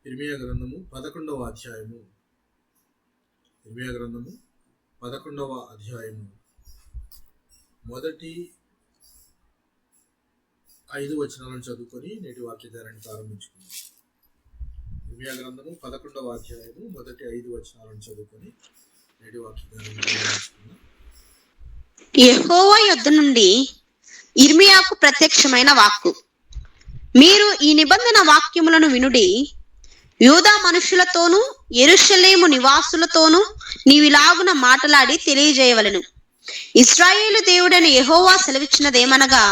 ఇర్మియా గ్రంథము 11వ అధ్యాయము. ఇర్మియా గ్రంథము 11వ అధ్యాయము మొదటి 5 వచనాలను చదువుకొని నేటి వాక్యధారాన్ని ప్రారంభించుకుందాం. ఇర్మియా గ్రంథము 11వ అధ్యాయము మొదటి 5 వచనాలను చదువుకొని నేటి వాక్యధారాన్ని ప్రారంభించుకుందాం. యెహోవా యొద్ద నుండి ఇర్మియాకు ప్రత్యక్షమైన వాక్కు. మీరు ఈ నిబంధన వాక్యములను వినుడి. యూదా మనుషులతోనూ యెరూషలేము నివాసులతోనూ నీవిలాగున మాటలాడి తెలియజేయవలెను. ఇశ్రాయేలు దేవుడైన యెహోవా సెలవిచ్చినదేమనగా,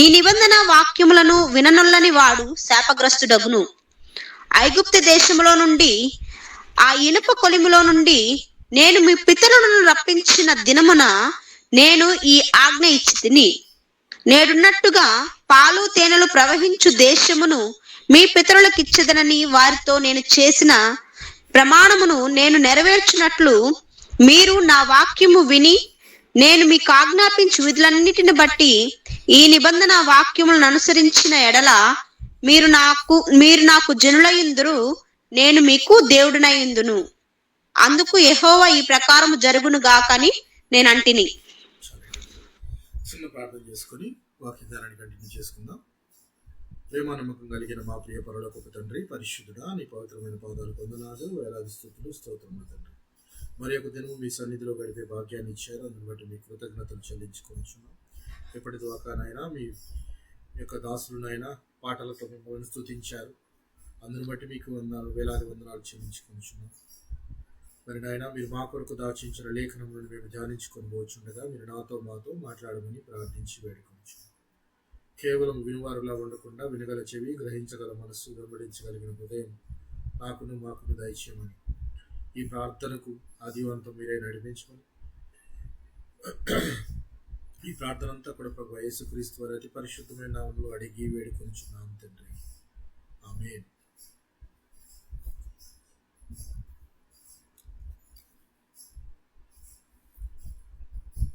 ఈ నిబంధన వాక్యములను విననొల్లని వాడు శాపగ్రస్తుడగును. ఐగుప్తు దేశములో నుండి, ఆ ఇనుప కొలిమిలో నుండి నేను మీ పితరులను రప్పించిన దినమున నేను ఈ ఆజ్ఞ ఇచ్చితిని. నేడున్నట్టుగా పాలు తేనెలు ప్రవహించు దేశమును మీ పితరులకిచ్చెదనని వారితో నేను చేసిన ప్రమాణమును నేను నెరవేర్చున్నట్లు మీరు నా వాక్యము విని నేను మీకు ఆజ్ఞాపించు విధులన్నిటిని బట్టి ఈ నిబంధన వాక్యములను అనుసరించిన ఎడల మీరు నాకు జనులయుందురు, నేను మీకు దేవుడినయుందును. అందుకు యెహోవా ఈ ప్రకారము జరుగును గాకని నేను అంటిని. చిన్న ప్రార్థన చేసుకొని వాక్యధారాన్ని కంటిన్యూ చేసుకుందాం. ప్రేమ నమ్మకం కలిగిన మా ప్రియ పరలోకపు తండ్రి, పరిశుద్ధుడా, నీ పవిత్రమైన పాదాలు వందనాలు, వేలాది స్తుతులు, స్తోత్రములు తండ్రి. మరి ఒక దినము మీ సన్నిధిలో గడిపే భాగ్యాన్ని ఇచ్చారు. అందుని బట్టి మీ కృతజ్ఞతలు చెల్లించుకొనిచున్నాం. ఎప్పటిదాకానైనా మీ యొక్క దాసులనైనా పాటలతో మిమ్మల్ని స్తుతించారు. అందుని బట్టి మీకు వందనాలు, వేలాది వందనాలు చెల్లించుకొనిచున్నాం. మరి నాయన, మీరు మా కొరకు దాచించిన లేఖనములను మేము ధ్యానించుకొని పోచుండగా మీరు నాతో మాతో మాట్లాడమని ప్రార్థించి వేడుకొంచున్నాం. కేవలం వినువారులా ఉండకుండా వినగల చెవి, గ్రహించగల మనస్సు, వెంబడించగలిగిన హృదయం మాకును దయచేయమని ఈ ప్రార్థనకు ఆదివంతం మీరే నడిపించుకొని ఈ ప్రార్థన అంతా కూడా ప్రభు యేసుక్రీస్తు వారి అతి పరిశుద్ధమైన నామములో అడిగి వేడుకొంచున్నాం తండ్రి. ఆమేన్.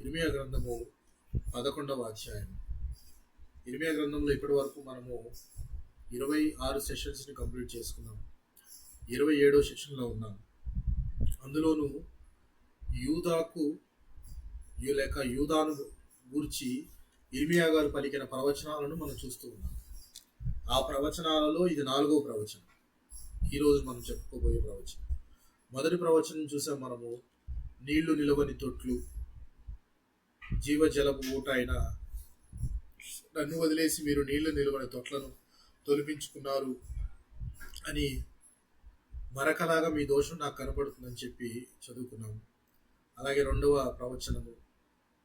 ఇర్మియా గ్రంథము 11వ అధ్యాయం. ఇర్మియా గ్రంథంలో ఇప్పటి వరకు మనము 26 సెషన్స్ని కంప్లీట్ చేసుకున్నాం. 27వ సెషన్లో ఉన్నాం. అందులోనూ యూదాను గూర్చి ఇర్మియా గారు పలికిన ప్రవచనాలను మనం చూస్తూ ఉన్నాం. ఆ ప్రవచనాలలో ఇది 4వ ప్రవచనం. ఈరోజు మనం చెప్పుకోబోయే ప్రవచనం. మొదటి ప్రవచనం చూసాం మనము, నీళ్లు నిలవని తొట్లు, జీవజలపు ఊట అయిన నన్ను వదిలేసి మీరు నీళ్లు నిలవని తొట్లను తొలిపించుకున్నారు అని, మరకలాగా మీ దోషం నాకు కనపడుతుందని చెప్పి చదువుకున్నాము. అలాగే 2వ ప్రవచనము,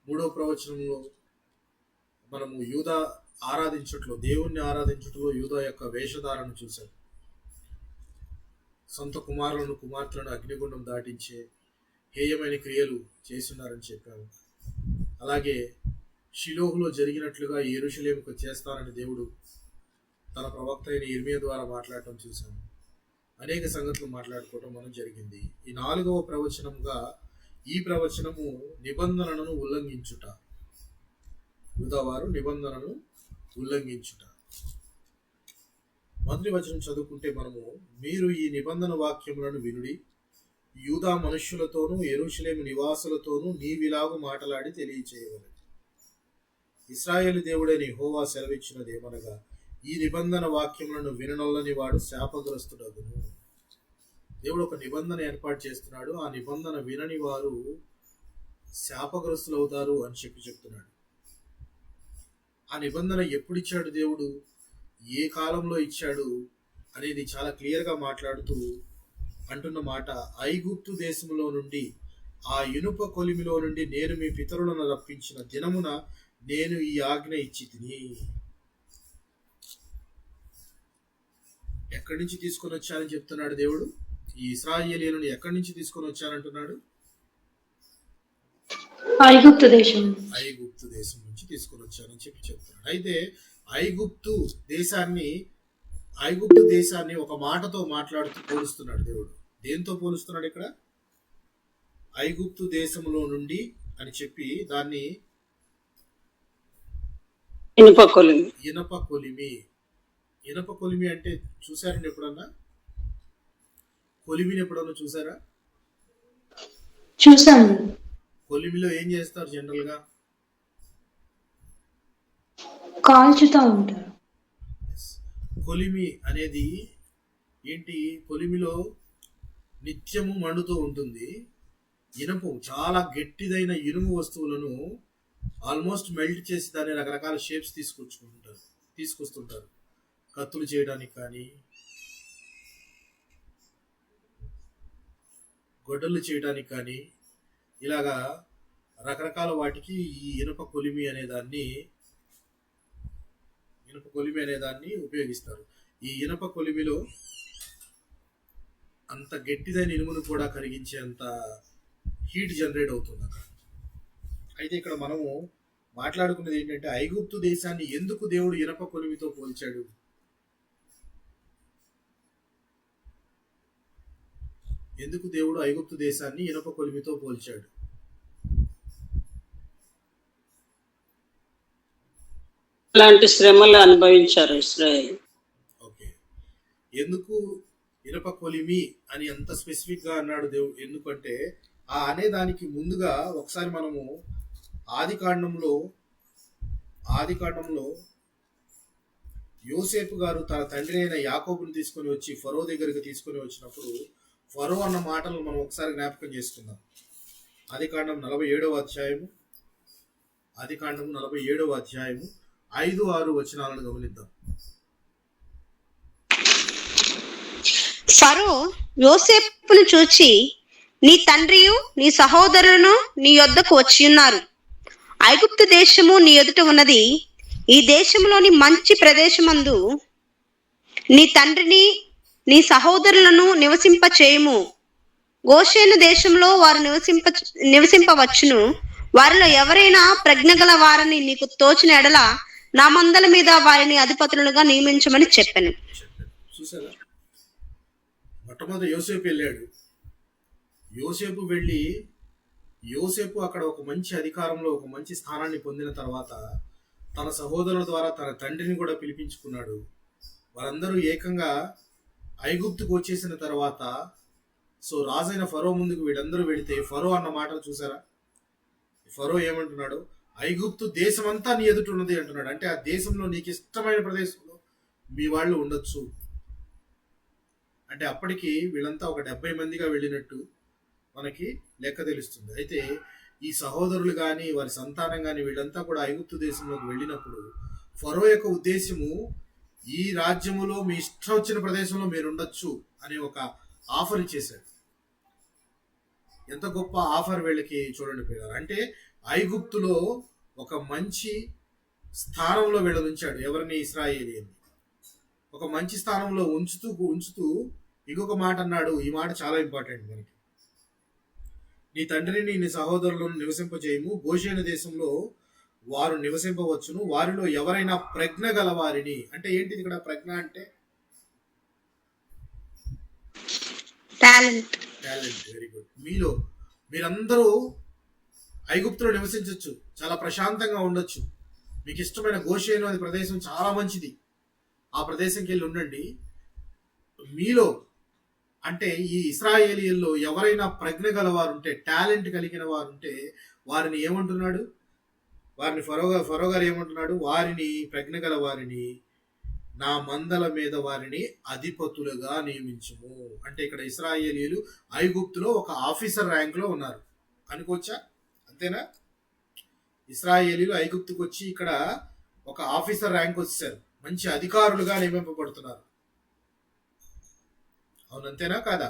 3వ ప్రవచనంలో మనము యూదా దేవుణ్ణి ఆరాధించుటలో యూదా యొక్క వేషధారను చూసాం. సొంత కుమార్తెలను అగ్నిగుండం దాటించే హేయమైన క్రియలు చేస్తున్నారని చెప్పాము. అలాగే షిలోహులో జరిగినట్లుగా యెరూషలేముకు చేస్తానని దేవుడు తన ప్రవక్త అయిన ఇర్మియా ద్వారా మాట్లాడటం చూసాము. అనేక సంగతులు మాట్లాడుకోవటం మనం జరిగింది. ఈ 4వ ప్రవచనముగా ఈ ప్రవచనము నిబంధనను ఉల్లంఘించుట. యూదావారు నిబంధనను ఉల్లంఘించుట. మొదటి వచనం చదువుకుంటే మనము, మీరు ఈ నిబంధన వాక్యములను వినుడి. యూదా మనుష్యులతోనూ యెరూషలేము నివాసులతోనూ నీవిలాగు మాటలాడి తెలియచేయవలెను. ఇశ్రాయేలు దేవుడైన యెహోవా సెలవిచ్చినదేమనగా, ఈ నిబంధన వాక్యములను విననొల్లని వాడు శాపగ్రస్తుడగును. దేవుడు ఒక నిబంధన ఏర్పాటు చేస్తున్నాడు. ఆ నిబంధన వినని వారు శాపగ్రస్తులు అవుతారు అని చెప్తున్నాడు. ఆ నిబంధన ఎప్పుడు ఇచ్చాడు దేవుడు, ఏ కాలంలో ఇచ్చాడు అనేది చాలా క్లియర్గా మాట్లాడుతూ అంటున్న మాట, ఐగుప్తు దేశంలో నుండి, ఆ ఇనుప కొలిమిలో నుండి నేను మీ పితరులను రప్పించిన దినమున నేను ఈ ఆజ్ఞ ఇచ్చితిని. ఎక్కడి నుంచి తీసుకొని వచ్చానని చెప్తున్నాడు దేవుడు. ఈ ఇశ్రాయేలీయులను ఎక్కడి నుంచి తీసుకొని వచ్చానంటున్నాడు? ఐగుప్తు దేశం నుంచి తీసుకొని వచ్చానని చెప్తున్నాడు. అయితే ఐగుప్తు దేశాన్ని ఒక మాటతో మాట్లాడుతూ పోలుస్తున్నాడు దేవుడు. దేంతో పోలుస్తున్నాడు ఇక్కడ? ఐగుప్తు దేశంలో నుండి అని చెప్పి దాన్ని ఇనప కొలిమి. ఇనప కొలిమి అంటే చూసారండి ఎప్పుడన్నా? కొలిమిని ఎప్పుడన్నా చూసారా? చూసాము. కొలిమిలో ఏం చేస్తారు జనరల్ గా? కాల్చుతా ఉంటారు. కొలిమి అనేది ఏంటి? కొలిమిలో నిత్యము మండుతూ ఉంటుంది. ఇనుము, చాలా గట్టిదైన ఇనుము వస్తువులను ఆల్మోస్ట్ మెల్ట్ చేసి దాన్ని రకరకాల షేప్స్ తీసుకొస్తుంటారు. కత్తులు చేయడానికి కానీ, గొడ్డలు చేయడానికి కానీ, ఇలాగా రకరకాల వాటికి ఈ ఇనుప కొలిమి అనే దాన్ని ఉపయోగిస్తారు. ఈ ఇనుప కొలిమిలో అంత గట్టిదైన ఇనుమును కూడా కరిగించేంత హీట్ జనరేట్ అవుతుంది అక్కడ. అయితే ఇక్కడ మనము మాట్లాడుకున్నది ఏంటంటే, ఐగుప్తు దేశాన్ని ఎందుకు దేవుడు ఇనప కొలిమితో పోల్చాడు? ఎందుకు దేవుడు ఐగుప్తు దేశాన్ని ఇనప కొలిమితో పోల్చాడు? అలాంటి శ్రమలు అనుభవించారు ఇశ్రాయేలు. ఓకే, ఎందుకు ఇనప కొలిమి అని అంత స్పెసిఫిక్ గా అన్నాడు దేవుడు? ఎందుకంటే ఆ అనేదానికి ముందుగా ఒకసారి మనము ఆది కాండంలో యోసేపు గారు తన తండ్రి అయిన యాకోబుని తీసుకొని వచ్చి ఫరో దగ్గరికి తీసుకొని వచ్చినప్పుడు ఫరో అన్న మాటలు మనం ఒకసారి జ్ఞాపకం చేసుకుందాం. ఆది కాండం 47వ అధ్యాయము 5-6 వచనాలను గమనిద్దాం. ఫరో యోసేపును చూచి, నీ తండ్రియు నీ సహోదరులను నీ యొద్దకు వచ్చి ఉన్నారు. ఐగుప్తు దేశము నీ ఎదుట ఉన్నది. ఈ దేశంలోని మంచి ప్రదేశమందు నీ తండ్రిని నీ సహోదరులను నివసింప చేయము. గోషేను దేశంలో వారు నివసింపవచ్చును. వారిలో ఎవరైనా ప్రజ్ఞ గల వారిని నీకు తోచిన ఎడల నా మందల మీద వారిని అధిపతులుగా నియమించమని చెప్పాను. చూసారా? మొట్టమొదటి యోసేపు వెళ్ళాడు. యోసేపు అక్కడ ఒక మంచి అధికారంలో ఒక మంచి స్థానాన్ని పొందిన తర్వాత తన సహోదరుల ద్వారా తన తండ్రిని కూడా పిలిపించుకున్నాడు. వారందరూ ఏకంగా ఐగుప్తుకు వచ్చేసిన తర్వాత రాజైన ఫరో ముందుకు వీళ్ళందరూ వెళితే ఫరో అన్న మాటలు చూసారా? ఫరో ఏమంటున్నాడు? ఐగుప్తు దేశమంతా నీ ఎదుట ఉన్నది అంటున్నాడు. అంటే ఆ దేశంలో నీకు ఇష్టమైన ప్రదేశంలో మీ వాళ్ళు ఉండొచ్చు. అంటే అప్పటికి వీళ్ళంతా ఒక 70 మందిగా వెళ్ళినట్టు మనకి లెక్క తెలుస్తుంది. అయితే ఈ సహోదరులు కానీ వారి సంతానం కానీ వీళ్ళంతా కూడా ఐగుప్తు దేశంలోకి వెళ్ళినప్పుడు ఫరో యొక్క ఉద్దేశము ఈ రాజ్యములో మీ ఇష్టం వచ్చిన ప్రదేశంలో మీరు ఉండొచ్చు అనే ఒక ఆఫర్ ఇచ్చేశాడు. ఎంత గొప్ప ఆఫర్ వీళ్ళకి చూడండి పిల్లలు. అంటే ఐగుప్తులో ఒక మంచి స్థానంలో వీళ్ళని ఉంచాడు. ఎవరిని? ఇశ్రాయేలీయుల్ని ఒక మంచి స్థానంలో ఉంచుతూ ఇంకొక మాట అన్నాడు. ఈ మాట చాలా ఇంపార్టెంట్ మనకి. నీ తండ్రిని నీ సహోదరులను నివసింపజేయము. గోషేను దేశంలో వారు నివసింపవచ్చును. వారిలో ఎవరైనా ప్రజ్ఞ గల వారిని. అంటే ఏంటిది ఇక్కడ ప్రజ్ఞ? అంటే టాలెంట్. Very good. మీరందరూ ఐగుప్తులో నివసించవచ్చు, చాలా ప్రశాంతంగా ఉండొచ్చు. మీకు ఇష్టమైన గోషేను అనే ప్రదేశం చాలా మంచిది. ఆ ప్రదేశంకి వెళ్ళి ఉండండి. మీలో అంటే ఈ ఇశ్రాయేలీయుల్లో ఎవరైనా ప్రజ్ఞ గల వారు ఉంటే, టాలెంట్ కలిగిన వారు ఉంటే వారిని ఏమంటున్నాడు? వారిని ఫరో గారు ఏమంటున్నాడు? వారిని, ప్రజ్ఞ గల వారిని నా మందల మీద వారిని అధిపతులుగా నియమించుము. అంటే ఇక్కడ ఇశ్రాయేలీయులు ఐగుప్తులో ఒక ఆఫీసర్ ర్యాంక్ లో ఉన్నారు అనుకోవచ్చా? అంతేనా? ఇశ్రాయేలీయులు ఐగుప్తుకు వచ్చి ఇక్కడ ఒక ఆఫీసర్ ర్యాంక్ వచ్చేసారు, మంచి అధికారులుగా నియమింపబడుతున్నారు. అవునంతేనా కాదా?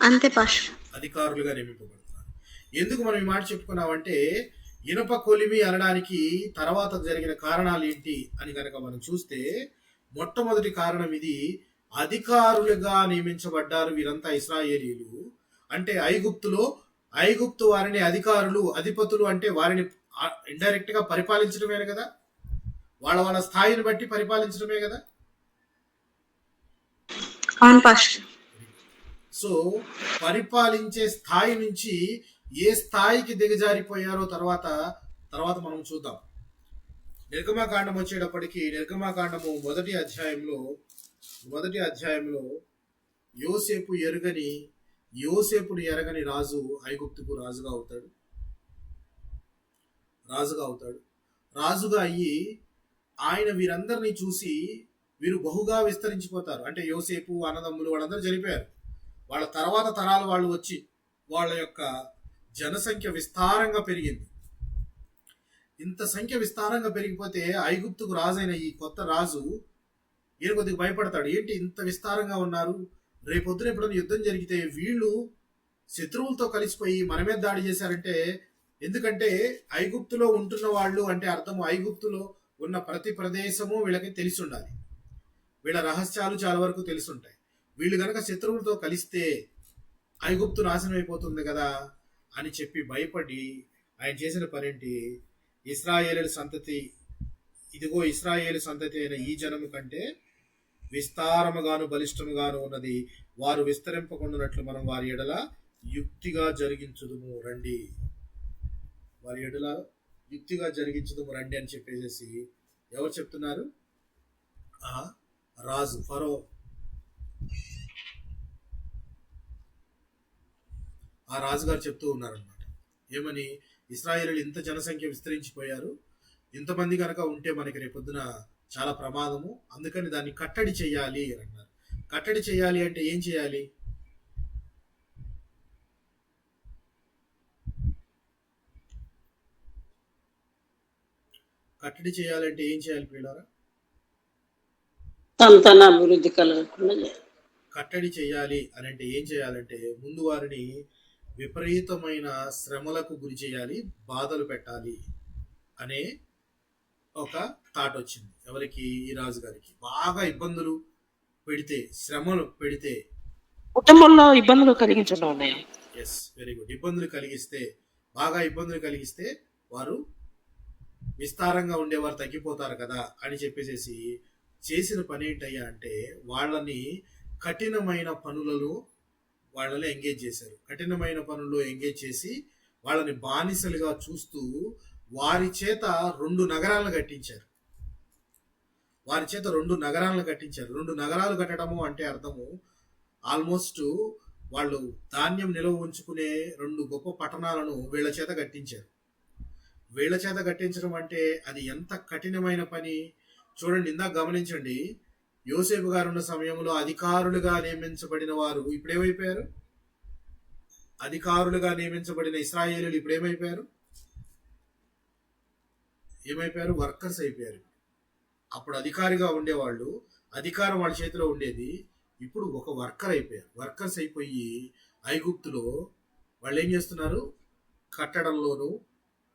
అంతే పాష. అధికారులుగా నియమింపబడుతున్నారు. ఎందుకు మనం ఈ మాట చెప్పుకున్నామంటే, ఇనుప కొలిమి అనడానికి తర్వాత జరిగిన కారణాలు ఏంటి అని కనుక మనం చూస్తే, మొట్టమొదటి కారణం ఇది. అధికారులుగా నియమించబడ్డారు వీరంతా ఇశ్రాయేలీయులు. అంటే ఐగుప్తు వారిని అధికారులు, అధిపతులు అంటే వారిని ఇండైరెక్ట్ గా పరిపాలించడమే కదా, వాళ్ళ స్థాయిని బట్టి పరిపాలించడమే కదా. సో పరిపాలించే స్థాయి నుంచి ఏ స్థాయికి దిగజారిపోయారో తర్వాత మనం చూద్దాం. నిర్గమకాండం వచ్చేటప్పటికి, నిర్గమకాండము మొదటి అధ్యాయంలో యోసేపుని ఎరగని రాజు ఐగుప్తుకు రాజుగా అవుతాడు. రాజుగా అయ్యి ఆయన వీరందరినీ చూసి వీరు బహుగా విస్తరించిపోతారు. అంటే యోసేపు అన్నదమ్ములు వాళ్ళందరూ చనిపోయారు. వాళ్ళ తర్వాత తరాలు వాళ్ళు వచ్చి వాళ్ళ యొక్క జనసంఖ్య విస్తారంగా పెరిగింది. ఇంత సంఖ్య విస్తారంగా పెరిగిపోతే ఐగుప్తుకు రాజైన ఈ కొత్త రాజు ఈయన కొద్దిగా భయపడతాడు. ఏంటి ఇంత విస్తారంగా ఉన్నారు, రేపొద్దున ఎప్పుడైనా యుద్ధం జరిగితే వీళ్ళు శత్రువులతో కలిసిపోయి మన మీద దాడి చేశారంటే, ఎందుకంటే ఐగుప్తులో ఉంటున్న వాళ్ళు అంటే అర్థము ఐగుప్తులో ఉన్న ప్రతి ప్రదేశము వీళ్ళకి తెలిసి ఉండాలి. వీళ్ళ రహస్యాలు చాలా వరకు తెలుసుంటాయి. వీళ్ళు గనక శత్రువులతో కలిస్తే ఐగుప్తు నాశనం అయిపోతుంది కదా అని చెప్పి భయపడి ఆయన చేసిన పనేంటి, ఇశ్రాయేలు సంతతి అయిన ఈ జనము కంటే విస్తారముగాను బలిష్టముగాను ఉన్నది, వారు విస్తరింపకుండానట్లు మనం వారి ఎడల యుక్తిగా జరిగించుదుము రండి అని చెప్పేసి ఎవరు చెప్తున్నారు? రాజు ఫరో. ఆ రాజుగారు చెప్తూ ఉన్నారనమాట. ఏమని? ఇశ్రాయేలీయులు ఇంత జనసంఖ్య విస్తరించిపోయారు, ఇంతమంది కనుక ఉంటే మనకి రేపొద్దున చాలా ప్రమాదము, అందుకని దాన్ని కట్టడి చేయాలి అని అన్నారు. కట్టడి చేయాలి అంటే ఏం చేయాలి? కట్టడి చేయాలంటే ఏం చేయాలి పిల్లరా? సంతాన అభివృద్ధి కలగకుండా కట్టడి చేయాలి అని అంటే ఏం చేయాలంటే ముందు వారిని విపరీతమైన శ్రమలకు గురి చేయాలి, బాధలు పెట్టాలి అనే ఒక థాట్ వచ్చింది. ఎవరికి? ఈ రాజుగారికి. బాగా ఇబ్బందులు పెడితే, శ్రమలు పెడితే, కుటుంబంలో ఇబ్బందులు కలిగించడం ఉన్నాయి. Yes, very good. బాగా ఇబ్బందులు కలిగిస్తే వారు విస్తారంగా ఉండేవారు తగ్గిపోతారు కదా అని చెప్పేసి చేసిన పని ఏంటయ్యా అంటే వాళ్ళని కఠినమైన పనులలో వాళ్ళని ఎంగేజ్ చేశారు. కఠినమైన పనుల్లో ఎంగేజ్ చేసి వాళ్ళని బానిసలుగా చూస్తూ వారి చేత 2 నగరాలను కట్టించారు. 2 నగరాలు కట్టడము అంటే అర్థము ఆల్మోస్ట్ వాళ్ళు ధాన్యం నిల్వ ఉంచుకునే 2 గొప్ప పట్టణాలను వీళ్ళ చేత కట్టించారు. వీళ్ళ చేత కట్టించడం అంటే అది ఎంత కఠినమైన పని చూడండి. ఇందాక గమనించండి, యోసేపు గారు ఉన్న సమయంలో అధికారులుగా నియమించబడిన వారు ఇప్పుడు ఏమైపోయారు? అధికారులుగా నియమించబడిన ఇశ్రాయేలీయులు ఇప్పుడు ఏమైపోయారు? వర్కర్స్ అయిపోయారు. అప్పుడు అధికారిగా ఉండేవాళ్ళు, అధికారం వాళ్ళ చేతిలో ఉండేది, ఇప్పుడు ఒక వర్కర్స్ అయిపోయి ఐగుప్తులో వాళ్ళు ఏం చేస్తున్నారు? కట్టడంలోను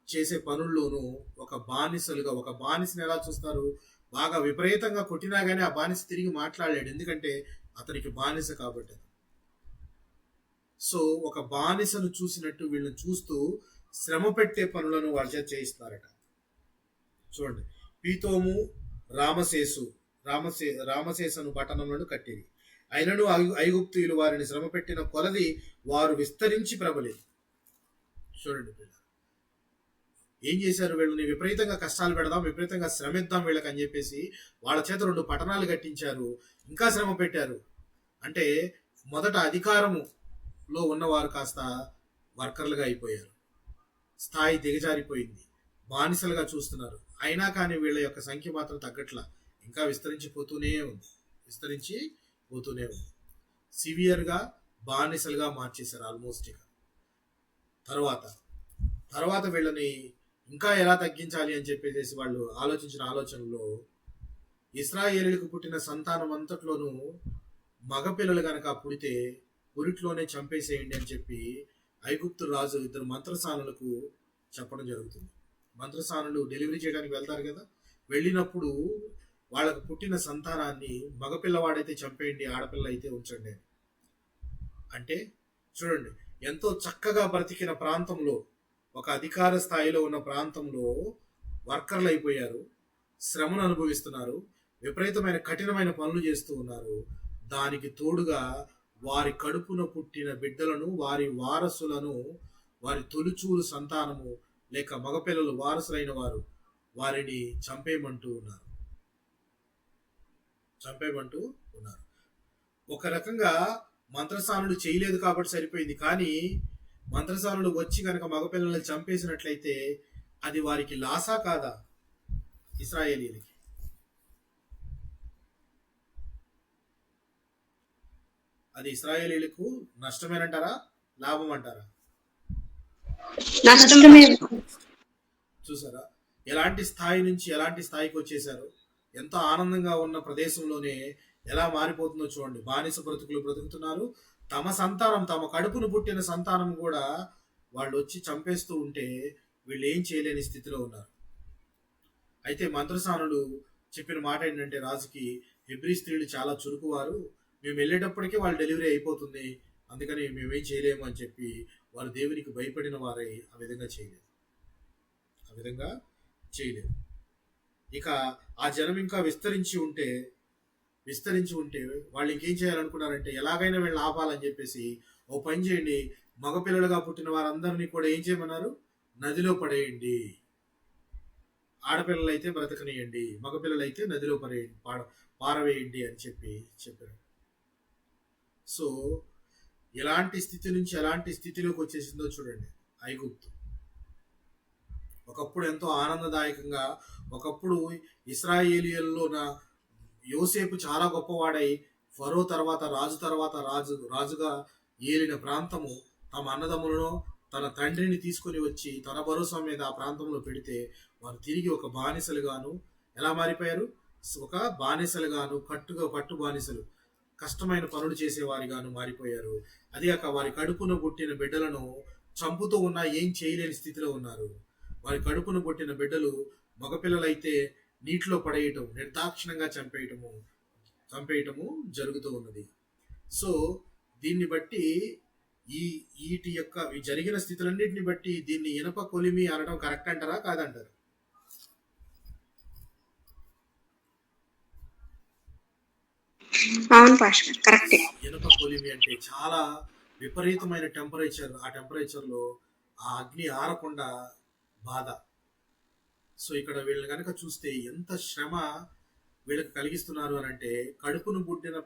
చేసే పనుల్లోనూ ఒక బానిసని ఎలా చూస్తారు? బాగా విపరీతంగా కొట్టినా గానీ ఆ బానిస తిరిగి మాట్లాడలేడు, ఎందుకంటే అతనికి బానిస కాబట్టి. సో ఒక బానిసను చూసినట్టు వీళ్ళని చూస్తూ శ్రమ పెట్టే పనులను వాళ్ళ చేత చేయిస్తున్నారట. చూడండి, పీతోము రామసేసను పట్టణంలో కట్టేది. అయినను ఐగుప్తీయులు వారిని శ్రమ పెట్టిన కొలది వారు విస్తరించి ప్రబలేదు. చూడండి ఏం చేశారు? వీళ్ళని విపరీతంగా కష్టాలు పెడదాం, విపరీతంగా శ్రమిద్దాం వీళ్ళకి అని చెప్పేసి వాళ్ళ చేత 2 పట్టణాలు కట్టించారు, ఇంకా శ్రమ పెట్టారు. అంటే మొదట అధికారములో ఉన్నవారు కాస్త వర్కర్లుగా అయిపోయారు, స్థాయి దిగజారిపోయింది, బానిసలుగా చూస్తున్నారు. అయినా కానీ వీళ్ళ యొక్క సంఖ్య మాత్రం తగ్గట్లా, ఇంకా విస్తరించిపోతూనే ఉంది. సివియర్గా బానిసలుగా మార్చేశారు ఆల్మోస్ట్. ఇక తర్వాత వీళ్ళని ఇంకా ఎలా తగ్గించాలి అని చెప్పేసి వాళ్ళు ఆలోచించిన ఆలోచనలో ఇశ్రాయేలీయులకు పుట్టిన సంతానం అంతట్లోనూ మగపిల్లలు కనుక పుడితే పురిట్లోనే చంపేసేయండి అని చెప్పి ఐగుప్తు రాజు 2 మంత్రసానులకు చెప్పడం జరుగుతుంది. మంత్రసానులు డెలివరీ చేయడానికి వెళ్తారు కదా, వెళ్ళినప్పుడు వాళ్ళకు పుట్టిన సంతానాన్ని మగపిల్లవాడైతే చంపేయండి, ఆడపిల్ల అయితే ఉంచండి అని. అంటే చూడండి, ఎంతో చక్కగా బ్రతికిన ప్రాంతంలో, ఒక అధికార స్థాయిలో ఉన్న ప్రాంతంలో వర్కర్లు అయిపోయారు, శ్రమను అనుభవిస్తున్నారు, విపరీతమైన కఠినమైన పనులు చేస్తూ ఉన్నారు. దానికి తోడుగా వారి కడుపున పుట్టిన బిడ్డలను, వారి వారసులను, వారి తొలిచూలు సంతానము లేక మగపిల్లలు వారసులైన వారిని చంపేయమంటూ ఉన్నారు. ఒక రకంగా మంత్రసానుడు చేయలేదు కాబట్టి సరిపోయింది. కానీ మంత్రసానుడు వచ్చి కనుక మగపిల్లల్ని చంపేసినట్లయితే అది వారికి లాసా కాదా? ఇశ్రాయేలీలకి అది ఇశ్రాయేలీలకు నష్టమేనంటారా, లాభం అంటారా? నష్టమే. చూసారా ఎలాంటి స్థాయి నుంచి ఎలాంటి స్థాయికి వచ్చేసారు. ఎంతో ఆనందంగా ఉన్న ప్రదేశంలోనే ఎలా మారిపోతుందో చూడండి. బానిస బ్రతుకులు బ్రతుకుతున్నారు. తమ సంతానం, తమ కడుపును పుట్టిన సంతానం కూడా వాళ్ళు వచ్చి చంపేస్తూ ఉంటే వీళ్ళు ఏం చేయలేని స్థితిలో ఉన్నారు. అయితే మంత్రసానుడు చెప్పిన మాట ఏంటంటే రాజుకి, హెబ్రీ స్త్రీలు చాలా చురుకువారు, మేము వెళ్ళేటప్పటికే వాళ్ళు డెలివరీ అయిపోతుంది, అందుకని మేమేం చేయలేము అని చెప్పి వారు దేవునికి భయపడిన వారై ఆ విధంగా చేయలేదు. ఇక ఆ జనం ఇంకా విస్తరించి ఉంటే వాళ్ళు ఇంకేం చేయాలనుకున్నారంటే, ఎలాగైనా వీళ్ళు ఆపాలని చెప్పేసి ఓ పని చేయండి, మగపిల్లలుగా పుట్టిన వారందరినీ కూడా ఏం చేయమన్నారు, నదిలో పడేయండి. ఆడపిల్లలైతే బ్రతకనియండి, మగపిల్లలైతే నదిలో పారవేయండి అని చెప్పారు. సో ఎలాంటి స్థితి నుంచి ఎలాంటి స్థితిలోకి వచ్చేసిందో చూడండి. ఐగుప్తు ఒకప్పుడు ఎంతో ఆనందదాయకంగా, ఒకప్పుడు ఇశ్రాయేలీయుల్లో యోసేపు చాలా గొప్పవాడై ఫరో తర్వాత రాజుగా ఏలిన ప్రాంతము తమ అన్నదమ్ములను, తన తండ్రిని తీసుకొని వచ్చి తన భరోసా మీద ఆ ప్రాంతంలో పెడితే వారు తిరిగి ఒక బానిసలుగాను ఎలా మారిపోయారు, ఒక బానిసలుగాను, కట్టు బానిసలు, కష్టమైన పనులు చేసేవారిగాను మారిపోయారు. అది కాక వారి కడుపున పుట్టిన బిడ్డలను చంపుతూ ఉన్నా ఏం చేయలేని స్థితిలో ఉన్నారు. వారి కడుపున పుట్టిన బిడ్డలు మగపిల్లలైతే నీటిలో పడేయటం, నిర్దాక్షిణంగా చంపేయటము జరుగుతూ ఉన్నది. సో దీన్ని బట్టి వీటి యొక్క జరిగిన స్థితులన్నింటిని బట్టి దీన్ని ఇనప కొలిమి అనడం కరెక్ట్ అంటారా కాదంటారా? అవును పాస్టర్, కరెక్టే. ఇనప కొలిమి అంటే చాలా విపరీతమైన టెంపరేచర్, ఆ టెంపరేచర్ లో ఆ అగ్ని ఆరకుండా బాధ. సో ఇక్కడ వీళ్ళని కనుక చూస్తే ఎంత శ్రమ వీళ్ళకి కలిగిస్తున్నారు అని అంటే, కడుపును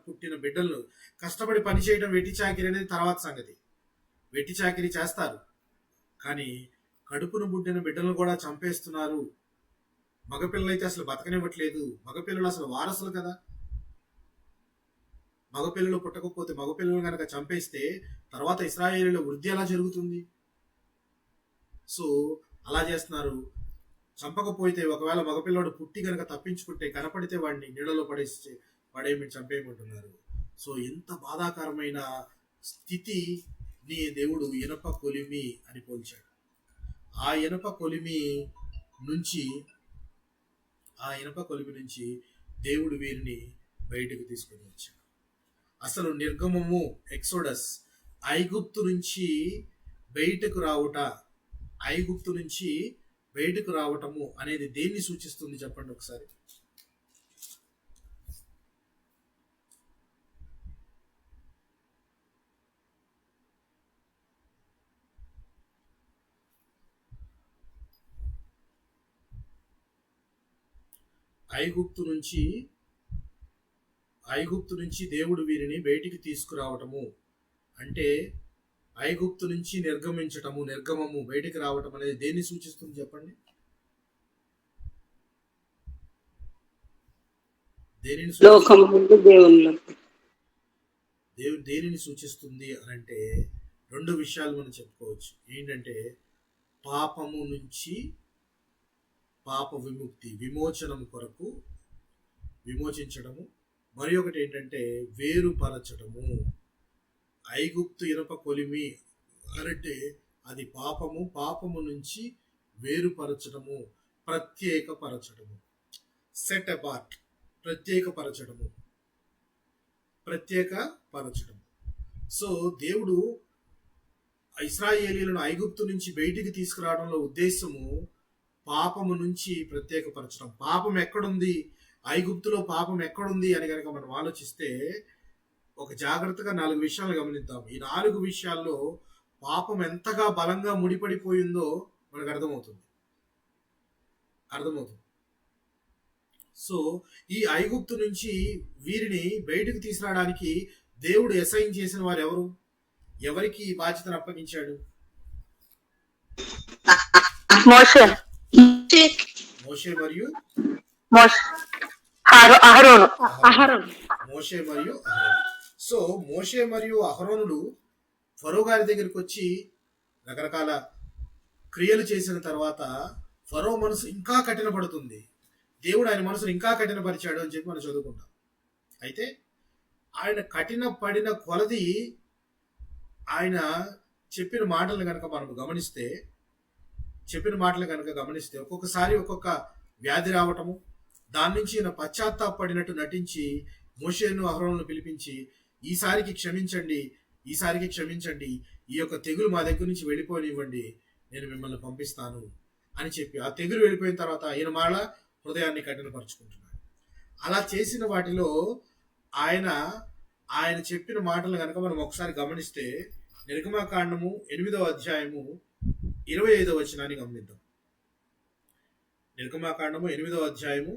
పుట్టిన బిడ్డలను కష్టపడి పని చేయడం వెట్టి చాకిరి అనేది తర్వాత సంగతి. వెట్టి చాకిరి చేస్తారు, కానీ కడుపును పుట్టిన బిడ్డలను కూడా చంపేస్తున్నారు. మగపిల్లలైతే అసలు బతకనివ్వట్లేదు. మగపిల్లలు అసలు వారసులు కదా. మగపిల్లలు పుట్టకపోతే, మగపిల్లలు కనుక చంపేస్తే తర్వాత ఇశ్రాయేలీల వృద్ధి ఎలా జరుగుతుంది? సో అలా చేస్తున్నారు. చంపకపోతే, ఒకవేళ మగపిల్లడు పుట్టి కనుక తప్పించుకుంటే, కనపడితే వాడిని నీళ్ళలో పడేయమని చంపేయమంటున్నారు. సో ఎంత బాధాకరమైన స్థితిని దేవుడు ఇనప కొలిమి అని పోల్చాడు. ఆ ఇనప కొలిమి నుంచి దేవుడు వీరిని బయటకు తీసుకొని వచ్చాడు. అసలు నిర్గమము, ఎక్సోడస్, ఐగుప్తు నుంచి బయటకు రావటము అనేది దేన్ని సూచిస్తుంది చెప్పండి ఒకసారి. ఐగుప్తు నుంచి దేవుడు వీరిని బయటికి తీసుకురావటము అంటే, ఐగుప్తు నుంచి నిర్గమము బయటికి రావటం అనేది దేన్ని సూచిస్తుంది చెప్పండి? దేనిని సూచిస్తుంది అని అంటే, రెండు విషయాలు మనం చెప్పుకోవచ్చు. ఏంటంటే, పాపము నుంచి పాప విమోచనము కొరకు విమోచించడము, మరి ఒకటి ఏంటంటే వేరుపరచడము. ఐగుప్తు ఇనప కొలిమి అంటే అది పాపము నుంచి వేరుపరచడము, ప్రత్యేకపరచడము, సెట్ అపార్ట్, ప్రత్యేకపరచడము. సో దేవుడు ఇశ్రాయేలీయులను ఐగుప్తు నుంచి బయటికి తీసుకురావడంలో ఉద్దేశము పాపము నుంచి ప్రత్యేకపరచడం. పాపం ఎక్కడుంది, ఐగుప్తులో పాపం ఎక్కడుంది అని కనుక మనం ఆలోచిస్తే, ఒక జాగ్రత్తగా 4 విషయాలు గమనిద్దాం. ఈ 4 విషయాల్లో పాపం ఎంతగా బలంగా ముడిపడిపోయిందో మనకు అర్థమవుతుంది. సో ఈ ఐగుప్తు నుంచి వీరిని బయటకు తీసుకురావడానికి దేవుడు అసైన్ చేసిన వారు ఎవరు? ఎవరికి ఈ బాధ్యతను అప్పగించాడు? మోషే మోషే మరియు అహరోను. మోషే మరియు అహరోను. సో మోషే మరియు అహరోనులు ఫరో గారి దగ్గరికి వచ్చి రకరకాల క్రియలు చేసిన తర్వాత ఫరో మనసు ఇంకా కఠినపడుతుంది. దేవుడు ఆయన మనసును ఇంకా కఠినపరిచాడు అని చెప్పి మనం చదువుకుంటాం. అయితే ఆయన కఠిన పడిన కొలది ఆయన చెప్పిన మాటలను కనుక మనం గమనిస్తే ఒక్కొక్కసారి ఒక్కొక్క వ్యాధి రావటము, దాని నుంచి ఈయన పశ్చాత్తాపడినట్టు నటించి మోషేను అహరోనును పిలిపించి ఈసారికి క్షమించండి, ఈ యొక్క తెగులు మా దగ్గర నుంచి వెళ్ళిపోనివ్వండి, నేను మిమ్మల్ని పంపిస్తాను అని చెప్పి ఆ తెగులు వెళ్ళిపోయిన తర్వాత ఈయన మరలా హృదయాన్ని కఠినపరుచుకుంటున్నాడు. అలా చేసిన వాటిలో ఆయన చెప్పిన మాటలు కనుక మనం ఒకసారి గమనిస్తే నిర్గమకాండము 8వ అధ్యాయము 25వ వచనాన్ని గమనిద్దాం. నిర్గమకాండము 8వ అధ్యాయము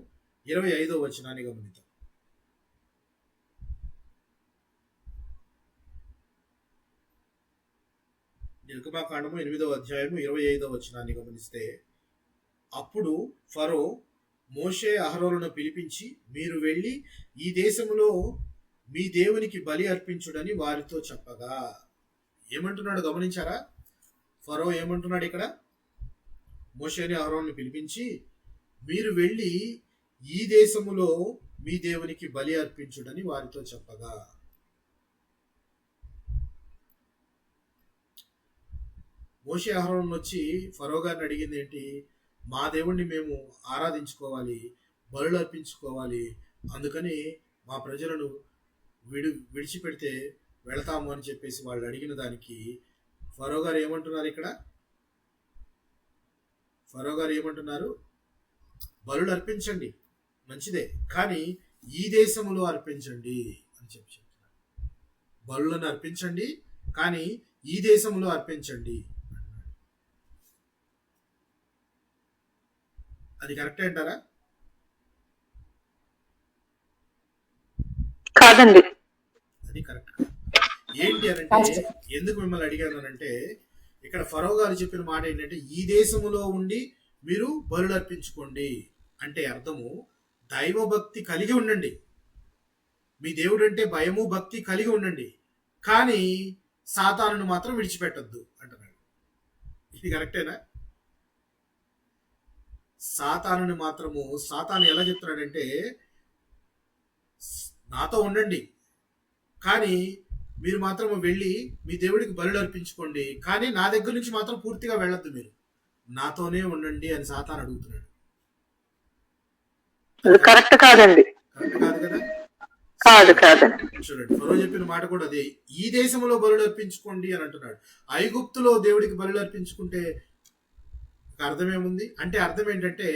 25వ వచనాన్ని గమనిద్దాం. నిర్గమకాండము 8వ అధ్యాయము 25వ వచనాన్ని గమనిస్తే, అప్పుడు ఫరో మోషే అహరోనును పిలిపించి, మీరు వెళ్ళి ఈ దేశములో మీ దేవునికి బలి అర్పించుడని వారితో చెప్పగా. ఏమంటున్నాడు గమనించారా? ఫరో ఏమంటున్నాడు ఇక్కడ? మోషేని అహరోనును పిలిపించి మీరు వెళ్ళి ఈ దేశములో మీ దేవునికి బలి అర్పించుడని వారితో చెప్పగా. మోషే అహరోను వచ్చి ఫరో గారిని అడిగింది ఏంటి? మా దేవుణ్ణి మేము ఆరాధించుకోవాలి, బలులు అర్పించుకోవాలి, అందుకని మా ప్రజలను విడిచిపెడితే వెళతాము అని చెప్పేసి వాళ్ళు అడిగిన దానికి ఫరో గారు ఏమంటున్నారు? ఇక్కడ ఫరో గారు ఏమంటున్నారు? బలులు అర్పించండి మంచిదే, కానీ ఈ దేశములో అర్పించండి అని చెప్పి చెప్తున్నారు. బలులను అర్పించండి కానీ ఈ దేశంలో అర్పించండి. అది కరెక్టే అంటారా? కాదండి. అది కరెక్ట్. ఏంటి అనంటే, ఎందుకు మిమ్మల్ని అడిగాను అనంటే, ఇక్కడ ఫరో గారు చెప్పిన మాట ఏంటంటే ఈ దేశములో ఉండి మీరు బలులు అర్పించుకోండి అంటే అర్థము దైవభక్తి కలిగి ఉండండి, మీ దేవుడు అంటే భయము భక్తి కలిగి ఉండండి, కానీ సాతానును మాత్రం విడిచిపెట్టద్దు అంటున్నాడు. ఇది కరెక్టేనా? సాతాను ఎలా చెప్తున్నాడంటే నాతో ఉండండి కానీ మీరు మాత్రం వెళ్ళి మీ దేవుడికి బలులు అర్పించుకోండి, కానీ నా దగ్గర నుంచి మాత్రం పూర్తిగా వెళ్ళొద్దు, మీరు నాతోనే ఉండండి అని సాతాను అడుగుతున్నాడు. కరెక్ట్ కాదండి. కరెక్ట్ కాదు కదా? కాదండి. చూడండి, ఫరో చెప్పిన మాట కూడా అదే, ఈ దేశంలో బలులు అర్పించుకోండి అని అంటున్నాడు. ఐగుప్తులో దేవుడికి బలులు అర్పించుకుంటే అర్థం ఏముంది అంటే, అర్థం ఏంటంటే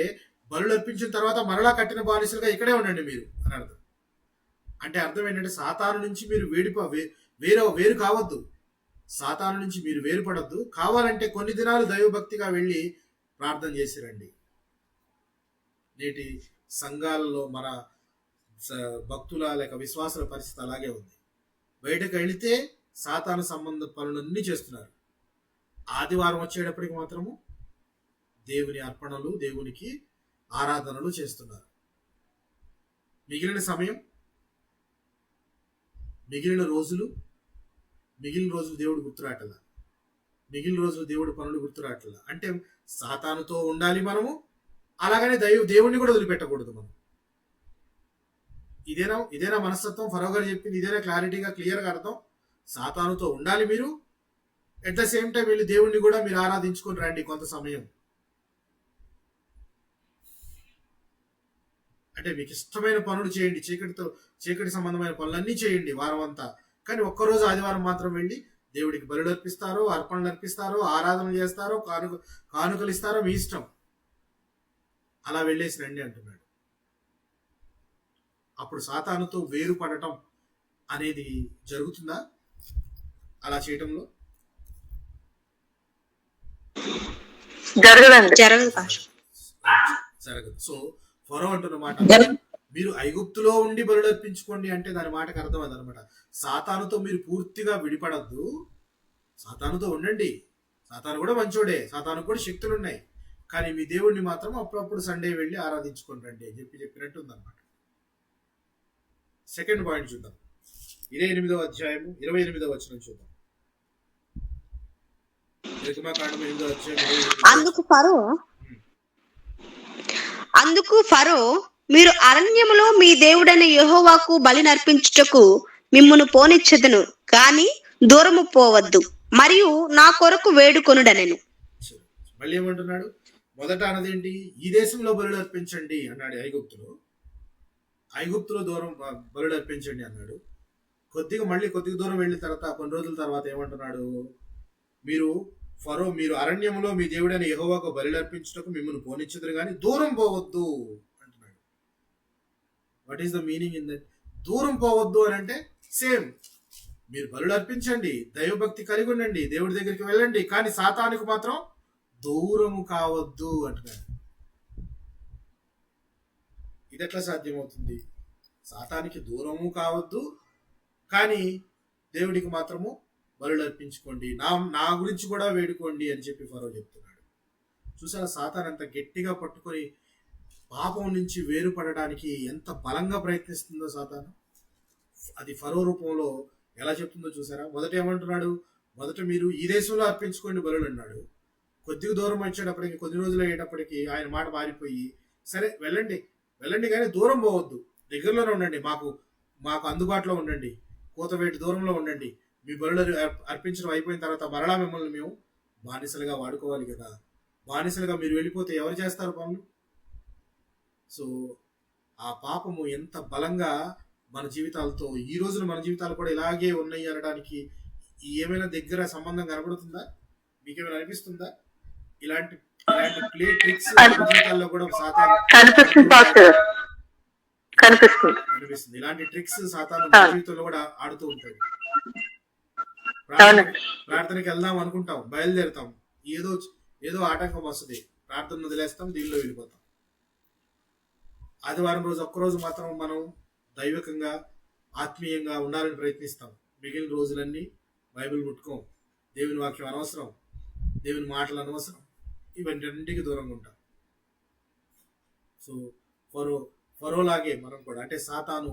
బలులు అర్పించిన తర్వాత మరలా కట్టిన బానిసలుగా ఇక్కడే ఉండండి మీరు అని అర్థం. అంటే అర్థం ఏంటంటే సాతాను నుంచి మీరు వేరు కావద్దు, సాతాను నుంచి మీరు వేరుపడద్దు, కావాలంటే కొన్ని దినాలు దైవభక్తిగా వెళ్ళి ప్రార్థన చేసి రండి. నేటి సంఘాలలో మన భక్తుల లేక విశ్వాసుల పరిస్థితి అలాగే ఉంది. బయటకు వెళితే సాతాను సంబంధ పనులన్నీ చేస్తున్నారు, ఆదివారం వచ్చేటప్పటికి మాత్రము దేవుని అర్పణలు, దేవునికి ఆరాధనలు చేస్తున్నారు. మిగిలిన సమయం, మిగిలిన రోజులు దేవుడు గుర్తురాటల, మిగిలిన రోజులు దేవుడు పనులు గుర్తురాటల. అంటే సాతానుతో ఉండాలి మనము, అలాగనే దేవుణ్ణి కూడా వదిలిపెట్టకూడదు మనం. ఇదేనా మనస్తత్వం? ఫరో గారు చెప్పింది ఇదేనా? క్లియర్గా అర్థం. సాతానుతో ఉండాలి మీరు, ఎట్ ద సేమ్ టైం వెళ్ళి దేవుణ్ణి కూడా మీరు ఆరాధించుకొని రండి కొంత సమయం. అంటే మీకు ఇష్టమైన పనులు చేయండి, చీకటి సంబంధమైన పనులన్నీ చేయండి వారం అంతా, కానీ ఒక్కరోజు ఆదివారం మాత్రం వెళ్ళి దేవుడికి బలులు అర్పిస్తారో, అర్పణలు అర్పిస్తారో, ఆరాధనలు చేస్తారో, కానుకలు ఇస్తారో మీ ఇష్టం, అలా వెళ్ళేసి రండి అంటున్నాడు. అప్పుడు సాతానుతో వేరు పడటం అనేది జరుగుతుందా అలా చేయటంలో? జరగదండి. జరగదు. సో ఫరో అంటున్న మాట మీరు ఐగుప్తులో ఉండి బలులు అర్పించుకోండి అంటే దాని మాటకు అర్థం అదనమాట. సాతానుతో మీరు పూర్తిగా విడిపడద్దు, సాతానుతో ఉండండి. సాతాను కూడా మంచోడే, సాతాను కూడా శక్తులు ఉన్నాయి, కానీ మీ దేవుడిని మాత్రం అప్పుడప్పుడు సండే వెళ్ళి ఆరాధించుకొని రండి అని చెప్పినట్టు ఉందన్నమాట. సెకండ్ పాయింట్ చూద్దాం. 28వ అధ్యాయము 28వ వచనం చూద్దాం. నిర్గమకాండం 8వ అధ్యాయం 28వ అందుకు ఫరో మీరు అరణ్యములో మీ దేవుడైన యెహోవాకు బలి నర్పించుటకు మిమ్మును పోనిచ్చెదను, కాని దూరము పోవద్దు, మరియు నా కొరకు వేడుకొనుడనెను. మళ్ళీ ఏమంటున్నాడు? మొదట అన్నదేంటి? ఈ దేశంలో బలులు అర్పించండి అన్నాడు. ఐగుప్తులో దూరం బలులు అర్పించండి అన్నాడు. కొద్దిగా దూరం వెళ్ళిన తర్వాత కొన్ని రోజుల తర్వాత ఏమంటున్నాడు? మీరు అరణ్యంలో మీ దేవుడైన యెహోవాకు బలులు అర్పించుటకు మిమ్మల్ని పోనిచ్చుదురు కానీ దూరం పోవద్దు అంటున్నాడు. What is the meaning in that? దూరం పోవద్దు అని అంటే సేమ్, మీరు బలులు అర్పించండి, దైవభక్తి కలిగి ఉండండి, దేవుడి దగ్గరికి వెళ్ళండి, కానీ సాతానుకు మాత్రం దూరము కావద్దు అంటున్నాడు. ఇది ఎట్లా సాధ్యమవుతుంది? సాతానికి దూరము కావద్దు, కానీ దేవుడికి మాత్రము బలులు అర్పించుకోండి, నా గురించి కూడా వేడుకోండి అని చెప్పి ఫరో చెప్తున్నాడు. చూసారా, సాతాన్ అంత గట్టిగా పట్టుకొని పాపం నుంచి వేరుపడడానికి ఎంత బలంగా ప్రయత్నిస్తుందో సాతాను. అది ఫరో రూపంలో ఎలా చెప్తుందో చూసారా. మొదట ఏమంటున్నాడు? మొదట మీరు ఈ దేశంలో అర్పించుకోండి బలులు అన్నాడు. కొద్దిగా దూరం వచ్చేటప్పటికి, కొద్ది రోజులు అయ్యేటప్పటికి ఆయన మాట మారిపోయి, సరే వెళ్ళండి కానీ దూరం పోవద్దు, దగ్గరలోనే ఉండండి, మాకు అందుబాటులో ఉండండి, కోతవేటి దూరంలో ఉండండి, మీ బలులు అర్పించడం అయిపోయిన తర్వాత మరలా మిమ్మల్ని మేము బానిసలుగా వాడుకోవాలి కదా, బానిసలుగా మీరు వెళ్ళిపోతే ఎవరు చేస్తారు పనులు? సో ఆ పాపము ఎంత బలంగా మన జీవితాలతో, ఈ రోజున మన జీవితాలు కూడా ఇలాగే ఉన్నాయి అనడానికి ఏమైనా దగ్గర సంబంధం కనబడుతుందా? మీకేమైనా అనిపిస్తుందా? ఇలాంటి ప్లే ట్రిక్స్ జీవితాల్లో కూడా సాతాను కనిపిస్తుంది. ఇలాంటి ట్రిక్స్ సాతాను జీవితంలో కూడా ఆడుతూ ఉంటాడు. ప్రార్థనకి వెళ్దాం అనుకుంటాం, బయలుదేరుతాం, ఏదో ఆటంకం వస్తుంది, ప్రార్థన వదిలేస్తాం, దీనిలో వెళ్ళిపోతాం. ఆదివారం రోజు ఒక్కరోజు మాత్రం మనం దైవికంగా ఆత్మీయంగా ఉండాలని ప్రయత్నిస్తాం. మిగిలిన రోజులన్నీ బైబిల్ ముట్టుకోం, దేవుని వాక్యం అనవసరం, దేవుని మాటలు అనవసరం, ఇవన్నింటికి దూరంగా ఉంటాం. సో ఫరోలాగే మనం కూడా, అంటే సాతాను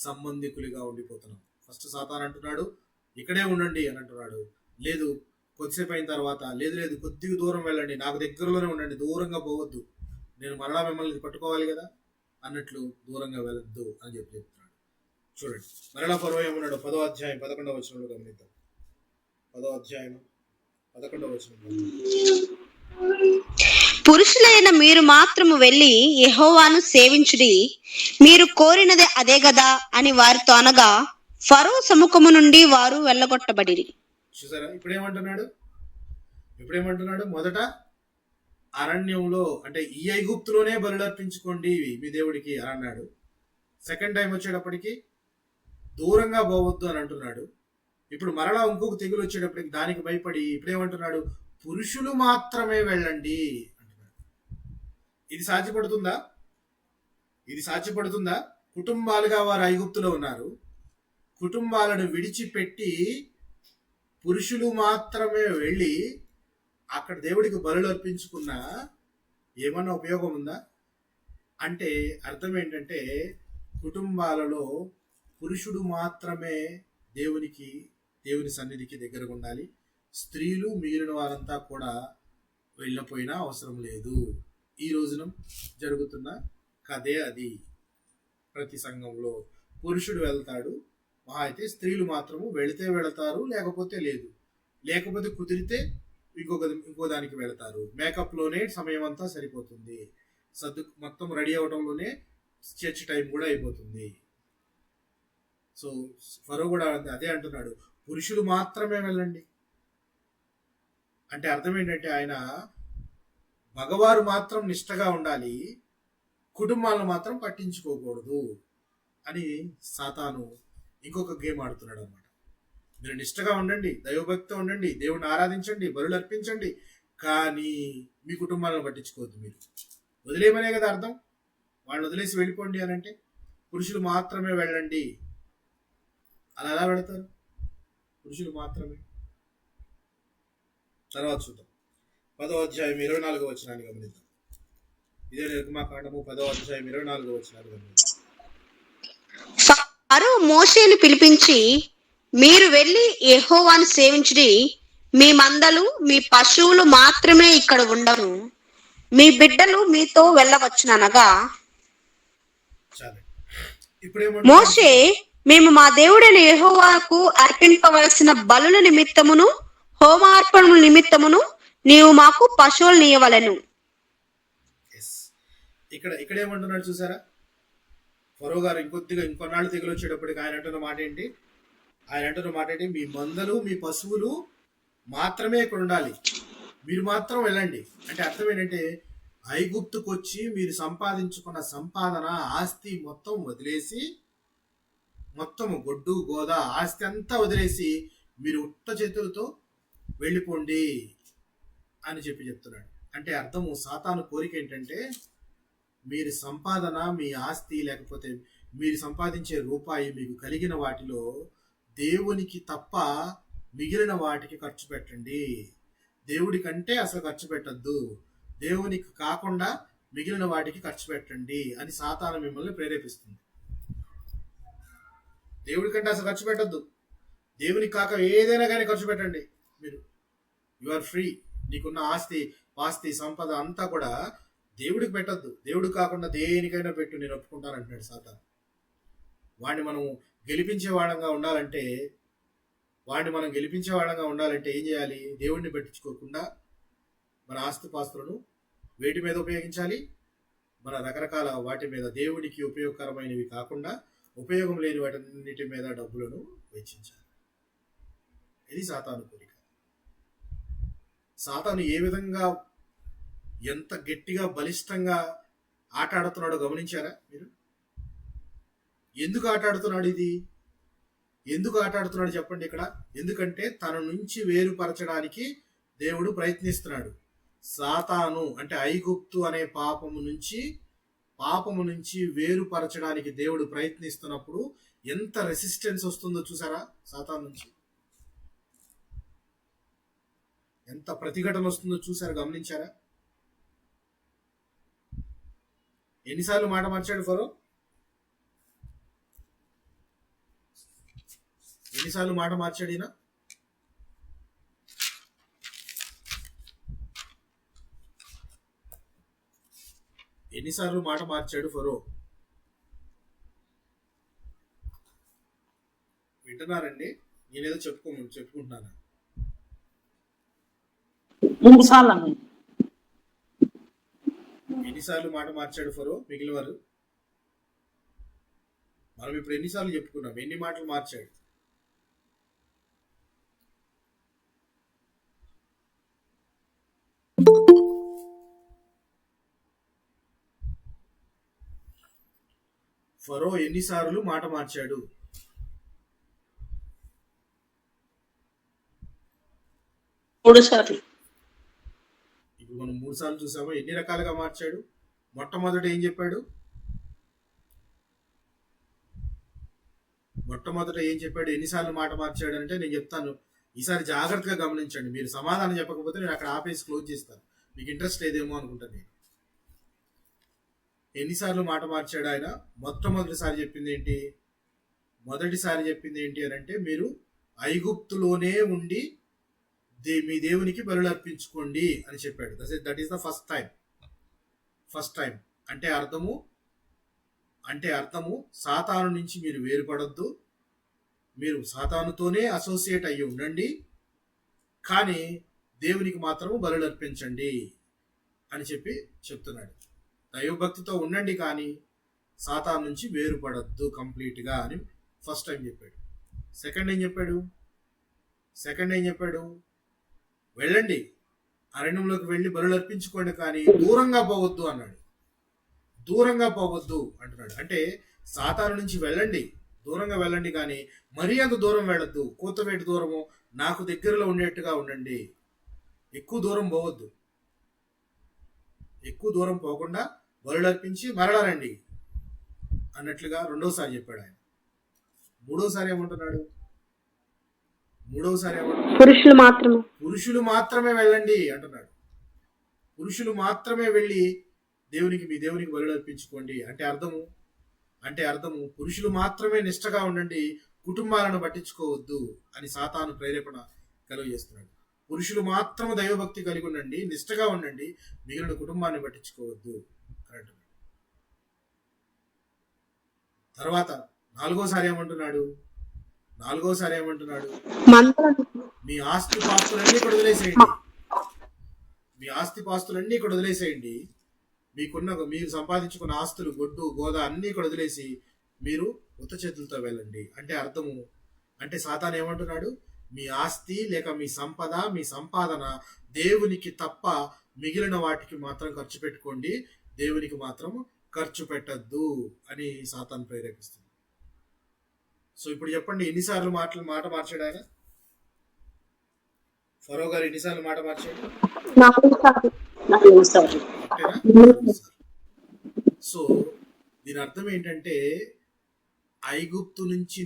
సంబంధికులుగా ఉండిపోతున్నాం. ఫస్ట్ సాతాను అంటున్నాడు ఇక్కడే ఉండండి అని అంటున్నాడు. లేదు కొద్దిసేపు అయిన తర్వాత, లేదు కొద్దిగా దూరం వెళ్ళండి, నాకు దగ్గరలోనే ఉండండి, దూరంగా పోవద్దు, నేను మరలా మిమ్మల్ని పట్టుకోవాలి కదా అన్నట్లు దూరంగా వెళ్ళొద్దు అని చెప్తున్నాడు. చూడండి మరలా ఫరో ఏమన్నాడు? 10వ అధ్యాయం 11వ వచనంలో గమనిద్దాం. 10వ అధ్యాయం 11వ వచనం. పురుషులైన మీరు మాత్రము వెళ్ళి యెహోవాను సేవించుడి, మీరు కోరినది అదే గదా అని వారితో అనగా ఫరో సముఖము నుండి వారు వెళ్ళగొట్టబడిరి. చూసారా, ఇప్పుడేమంటున్నాడు? మొదట అరణ్యంలో, అంటే ఈ ఐగుప్తులోనే బలులు అర్పించుకోండి మీ దేవుడికి అని అన్నాడు. సెకండ్ టైం వచ్చేటప్పటికి దూరంగా పోవద్దు అని అంటున్నాడు. ఇప్పుడు మరలా ఇంకొక తెగులు వచ్చేటప్పటికి దానికి భయపడి ఇప్పుడేమంటున్నాడు? పురుషులు మాత్రమే వెళ్ళండి అంటున్నాడు. ఇది సాధ్యపడుతుందా? కుటుంబాలుగా వారు ఐగుప్తులో ఉన్నారు, కుటుంబాలను విడిచిపెట్టి పురుషులు మాత్రమే వెళ్ళి అక్కడ దేవుడికి బలులు అర్పించుకున్నా ఏమన్నా ఉపయోగం ఉందా? అంటే అర్థం ఏంటంటే కుటుంబాలలో పురుషుడు మాత్రమే దేవుని సన్నిధికి దగ్గరగా ఉండాలి, స్త్రీలు మిగిలిన వారంతా కూడా వెళ్ళపోయినా అవసరం లేదు. ఈ రోజున జరుగుతున్న కథే అది. ప్రతి సంఘంలో పురుషుడు వెళ్తాడు, మహా అయితే స్త్రీలు మాత్రము వెళితే వెళతారు, లేకపోతే లేదు, లేకపోతే కుదిరితే ఇంకో దానికి వెళతారు. మేకప్లోనే సమయం అంతా సరిపోతుంది, మొత్తం రెడీ అవడంలోనే చర్చ్ టైం కూడా అయిపోతుంది. సో ఫరో కూడా అదే అంటున్నాడు, పురుషులు మాత్రమే వెళ్ళండి. అంటే అర్థం ఏంటంటే ఆయన మగవారు మాత్రం నిష్టగా ఉండాలి, కుటుంబాలను మాత్రం పట్టించుకోకూడదు అని సాతాను ఇంకొక గేమ్ ఆడుతున్నాడు అనమాట. మీరు నిష్టగా ఉండండి, దైవభక్తితో ఉండండి, దేవుడిని ఆరాధించండి, బలులు అర్పించండి, కానీ మీ కుటుంబాలను పట్టించుకోవద్దు. మీరు వదిలేయమనే కదా అర్థం. వాళ్ళు వదిలేసి వెళ్ళిపోండి అని అంటే పురుషులు మాత్రమే వెళ్ళండి. అలా ఎలా వెళతారు? పురుషులు మాత్రమే. తర్వాత చూద్దాం. 10వ అధ్యాయం 24వ వచనాన్ని గమనిద్దాం. ఇదే నిర్గమాకాండము 10వ అధ్యాయం 24వ వచనాన్ని గమనిద్దాం. ఫరో మోషేను పిలిపించి, మీరు వెళ్ళి యెహోవాను సేవించుడి, మీ మందలు మీ పశువులు మాత్రమే ఇక్కడ ఉండరు, మీ బిడ్డలు మీతో వెళ్ళవచ్చుననగా, చాలు. ఇప్పుడు మోషే, మేము మా దేవుడైన యెహోవాకు అర్పింపవలసిన బలుల నిమిత్తమును హోమార్పణముల నిమిత్తమును నీవు మాకు పశువులు నీయవలెను. ఇక్కడ ఏమంటున్నాడు చూసారా? ఫరో గారు ఇంకొన్నాళ్ళు తెగులు వచ్చేటప్పటికి ఆయన అంటున్న మాట ఏంటి? మీ మందలు మీ పశువులు మాత్రమే ఇక్కడ ఉండాలి, మీరు మాత్రం వెళ్ళండి. అంటే అర్థం ఏంటంటే, ఐగుప్తుకు వచ్చి మీరు సంపాదించుకున్న సంపాదన ఆస్తి మొత్తం వదిలేసి, మొత్తం గొడ్డు గోద ఆస్తి అంతా వదిలేసి మీరు ఉత్త చేతులతో వెళ్ళిపోండి అని చెప్తున్నాడు. అంటే అర్థము, సాతాను కోరిక ఏంటంటే, మీరు సంపాదన, మీ ఆస్తి, లేకపోతే మీరు సంపాదించే రూపాయి, మీకు కలిగిన వాటిలో దేవునికి తప్ప మిగిలిన వాటికి ఖర్చు పెట్టండి. దేవుడి కంటే అసలు ఖర్చు పెట్టద్దు, దేవునికి కాకుండా మిగిలిన వాటికి ఖర్చు పెట్టండి అని సాతాను మిమ్మల్ని ప్రేరేపిస్తుంది. దేవుడి కంటే అసలు ఖర్చు పెట్టద్దు, దేవునికి కాక ఏదైనా కానీ ఖర్చు పెట్టండి. మీరు యు ఆర్ ఫ్రీ. నీకున్న ఆస్తి సంపద అంతా కూడా దేవుడికి పెట్టద్దు, దేవుడు కాకుండా దేనికైనా పెట్టు, నేను ఒప్పుకుంటాను అంటున్నాడు సాతాను. వాడిని మనం గెలిపించే వాళ్ళంగా ఉండాలంటే ఏం చేయాలి? దేవుడిని పెట్టించుకోకుండా మన ఆస్తిపాస్తులను వేటి మీద ఉపయోగించాలి? మన రకరకాల వాటి మీద, దేవుడికి ఉపయోగకరమైనవి కాకుండా ఉపయోగం లేని వాటన్నిటి మీద డబ్బులను వెచ్చించాలి. ఇది సాతాను కోరిక. సాతాను ఏ విధంగా, ఎంత గట్టిగా బలిష్టంగా ఆట ఆడుతున్నాడో గమనించారా మీరు? ఎందుకు ఆట ఆడుతున్నాడు చెప్పండి ఇక్కడ. ఎందుకంటే తన నుంచి వేరుపరచడానికి దేవుడు ప్రయత్నిస్తున్నాడు. సాతాను అంటే ఐగుప్తు అనే పాపము నుంచి వేరుపరచడానికి దేవుడు ప్రయత్నిస్తున్నప్పుడు ఎంత రెసిస్టెన్స్ వస్తుందో చూసారా? సాతాను నుంచి ఎంత ప్రతిఘటన వస్తుందో చూసారా? గమనించారా? ఎన్నిసార్లు మాట మార్చాడు ఫరో? ఎన్నిసార్లు మాట మార్చాడు ఈయన? ఎన్నిసార్లు మాట మార్చాడు ఫరో? వింటున్నారండి? నేనేదో చెప్పుకుంటున్నాను. 3 సార్లు అన్నాడు. ఎన్నిసార్లు మాట మార్చాడు ఫరో? మిగిలిన వారు మనం ఇప్పుడు ఎన్నిసార్లు చెప్పుకున్నాం, ఎన్ని మాటలు మార్చాడు? ఫరో ఎన్నిసార్లు మాట మార్చాడు? 3 సార్లు. ఇప్పుడు మనం 3 సార్లు చూసాము. ఎన్ని రకాలుగా మార్చాడు? మొట్టమొదట ఏం చెప్పాడు? ఎన్నిసార్లు మాట మార్చాడు అంటే నేను చెప్తాను. ఈసారి జాగ్రత్తగా గమనించండి. మీరు సమాధానం చెప్పకపోతే నేను అక్కడ ఆపేసి క్లోజ్ చేస్తాను. మీకు ఇంట్రెస్ట్ లేదేమో అనుకుంటాను నేను. ఎన్నిసార్లు మాట మార్చాడు ఆయన? మొట్టమొదటిసారి చెప్పింది ఏంటి అని అంటే, మీరు ఐగుప్తులోనే ఉండి మీ దేవునికి బలులు అర్పించుకోండి అని చెప్పాడు. That is the first time. అంటే అర్థము సాతాను నుంచి మీరు వేరుపడొద్దు, మీరు సాతానుతోనే అసోసియేట్ అయ్యి ఉండండి, కానీ దేవునికి మాత్రము బలులు అర్పించండి అని చెప్తున్నాడు. దైవభక్తితో ఉండండి, కానీ సాతాను నుంచి వేరుపడొద్దు కంప్లీట్గా అని ఫస్ట్ టైం చెప్పాడు. సెకండ్ ఏం చెప్పాడు? వెళ్ళండి, అరణ్యంలోకి వెళ్ళి బలులు అర్పించుకోండి, కానీ దూరంగా పోవద్దు అంటున్నాడు. అంటే సాతాను నుంచి దూరంగా వెళ్ళండి, కానీ మరీ అంత దూరం వెళ్ళొద్దు. కూతవేటి దూరము నాకు దగ్గరలో ఉండేట్టుగా ఉండండి. ఎక్కువ దూరం పోవద్దు. ఎక్కువ దూరం పోకుండా బలులు అర్పించి మరలా రండి. అన్నట్లుగా రెండోసారి చెప్పాడు ఆయన. మూడోసారి ఏమంటున్నాడు? పురుషులు మాత్రమే పురుషులు మాత్రమే వెళ్ళండి అంటున్నాడు. పురుషులు మాత్రమే వెళ్ళి మీ దేవునికి బలులు అర్పించుకోండి అంటే అర్థము పురుషులు మాత్రమే నిష్ఠగా ఉండండి, కుటుంబాలను పట్టించుకోవద్దు అని సాతాను ప్రేరేపణ కలుగజేస్తున్నాడు. పురుషులు మాత్రము దైవభక్తి కలిగి ఉండండి, నిష్ఠగా ఉండండి, మిగిలిన కుటుంబాన్ని పట్టించుకోవద్దు అంటున్నాడు. తర్వాత నాలుగోసారి ఏమంటున్నాడు? మీ ఆస్తిపాస్తులన్నీ ఇక్కడ వదిలేసేయండి. మీరు సంపాదించుకున్న ఆస్తులు, గొడ్డు గోద అన్ని ఇక్కడ వదిలేసి మీరు ఉత్త చేతులతో వెళ్ళండి. అంటే సాతాను ఏమంటున్నాడు? మీ ఆస్తి లేక మీ సంపద, మీ సంపాదన దేవునికి తప్ప మిగిలిన వాటికి మాత్రం ఖర్చు పెట్టుకోండి, దేవునికి మాత్రం ఖర్చు పెట్టద్దు అని సాతాను ప్రేరేపిస్తుంది. సో ఇప్పుడు చెప్పండి, ఎన్నిసార్లు మాట మార్చాడు ఆయన? ఫరో గారు ఎన్నిసార్లు మాట మార్చాడు? 4 సార్లు. సో దీని అర్థం ఏంటంటే ఐగుప్తు నుంచి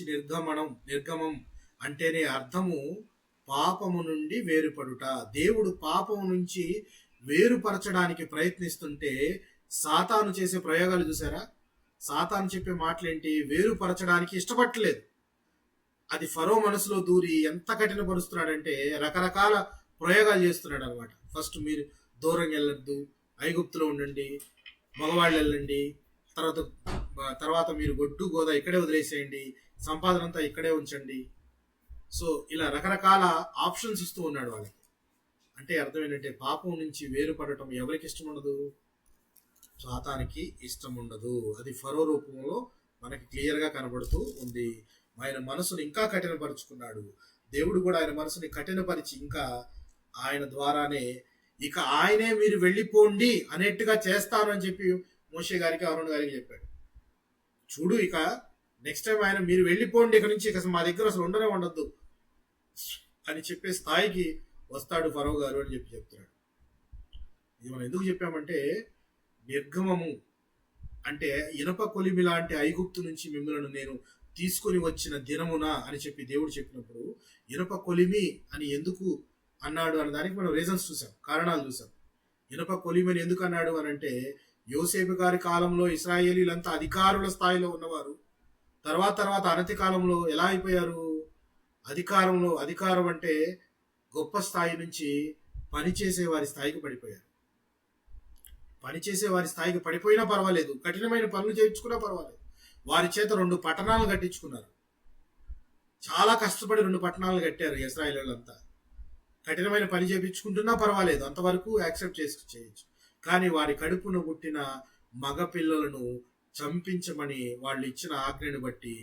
నిర్గమం అంటేనే అర్థము పాపము నుండి వేరుపడుట. దేవుడు పాపము నుంచి వేరుపరచడానికి ప్రయత్నిస్తుంటే సాతాను చేసే ప్రయోగాలు చూసారా? సాతాను చెప్పే మాటలేంటి? వేరుపరచడానికి ఇష్టపడలేదు. అది ఫరో మనసులో దూరి ఎంత కఠినపరుస్తున్నాడంటే రకరకాల ప్రయోగాలు చేస్తున్నాడు అనమాట. ఫస్ట్ మీరు దూరంగా వెళ్ళొద్దు, ఐగుప్తులో ఉండండి, మగవాళ్ళు వెళ్ళండి, తర్వాత మీరు గొడ్డు గోద ఇక్కడే వదిలేసేయండి, సంపాదన అంతా ఇక్కడే ఉంచండి. సో ఇలా రకరకాల ఆప్షన్స్ ఇస్తూ ఉన్నాడు వాళ్ళకి. అంటే అర్థం ఏంటంటే పాపం నుంచి వేరుపడటం ఎవరికి ఇష్టం ఉండదు? సాతానికి ఇష్టం ఉండదు. అది ఫరో రూపంలో మనకి క్లియర్ గా కనబడుతూ ఉంది. ఆయన మనసును ఇంకా కఠినపరుచుకున్నాడు. దేవుడు కూడా ఆయన మనసుని కఠినపరిచి ఇంకా ఆయన ద్వారానే ఇక ఆయనే మీరు వెళ్ళిపోండి అనేట్టుగా చేస్తాను అని చెప్పి మోషే గారికి, అహరోను గారికి చెప్పాడు. చూడు, ఇక నెక్స్ట్ టైం ఆయన మీరు వెళ్ళిపోండి, ఇక నుంచి ఇక మా దగ్గర అసలు ఉండొద్దు అని చెప్పే స్థాయికి వస్తాడు ఫరో గారు అని చెప్తున్నాడు. ఇది మనం ఎందుకు చెప్పామంటే నిర్గమము అంటే ఇనప కొలిమి లాంటి ఐగుప్తు నుంచి మిమ్మల్ని నేను తీసుకొని వచ్చిన దినమున అని చెప్పి దేవుడు చెప్పినప్పుడు ఇనప కొలిమి అని ఎందుకు అన్నాడు అన్న దానికి మనం రీజన్స్ చూసాం, కారణాలు చూసాం. ఇనప కొలిమి అని ఎందుకు అన్నాడు అని అంటే యోసేపు గారి కాలంలో ఇశ్రాయేలీలంతా అధికారుల స్థాయిలో ఉన్నవారు. తర్వాత అనతి కాలంలో ఎలా అయిపోయారు? అధికారం అంటే గొప్ప స్థాయి నుంచి పనిచేసే వారి స్థాయికి పడిపోయారు. పనిచేసే వారి స్థాయికి పడిపోయినా పర్వాలేదు, కఠినమైన పనులు చేయించుకున్నా పర్వాలేదు. వారి చేత 2 పట్టణాలను కట్టించుకున్నారు. చాలా కష్టపడి 2 పట్టణాలను కట్టారు ఇశ్రాయేలీలంతా. కఠినమైన పని చేయించుకుంటున్నా పర్వాలేదు, అంతవరకు యాక్సెప్ట్ చేయొచ్చు. కానీ వారి కడుపున పుట్టిన మగ పిల్లలను చంపించమని వాళ్ళు ఇచ్చిన ఆజ్ఞను బట్టి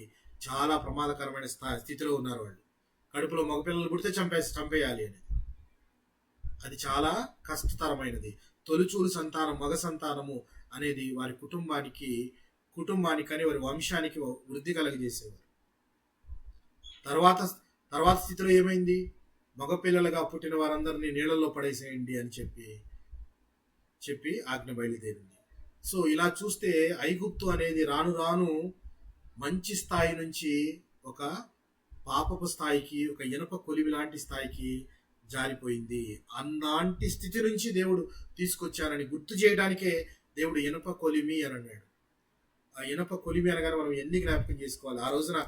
చాలా ప్రమాదకరమైన స్థితిలో ఉన్నారు. వాళ్ళు కడుపులో మగపిల్లలు పుడితే చంపేయాలి అనేది అది చాలా కష్టతరమైనది. తొలిచూలు సంతానం, మగ సంతానము అనేది వారి కుటుంబానికని వారి వంశానికి వృద్ధి కలగజేసేవారు. తర్వాత స్థితిలో ఏమైంది? మగపిల్లలుగా పుట్టిన వారందరినీ నీళ్ళల్లో పడేసేయండి అని చెప్పి ఆజ్ఞ బయలుదేరింది. సో ఇలా చూస్తే ఐగుప్తు అనేది రాను రాను మంచి స్థాయి నుంచి ఒక పాపపు స్థాయికి, ఒక ఇనప కొలిమి లాంటి స్థాయికి జారిపోయింది. అలాంటి స్థితి నుంచి దేవుడు తీసుకొచ్చారని గుర్తు చేయడానికే దేవుడు ఇనప కొలిమి అని అన్నాడు. ఆ ఇనప కొలిమి అనగానే మనం ఎన్ని జ్ఞాపకం చేసుకోవాలి? ఆ రోజున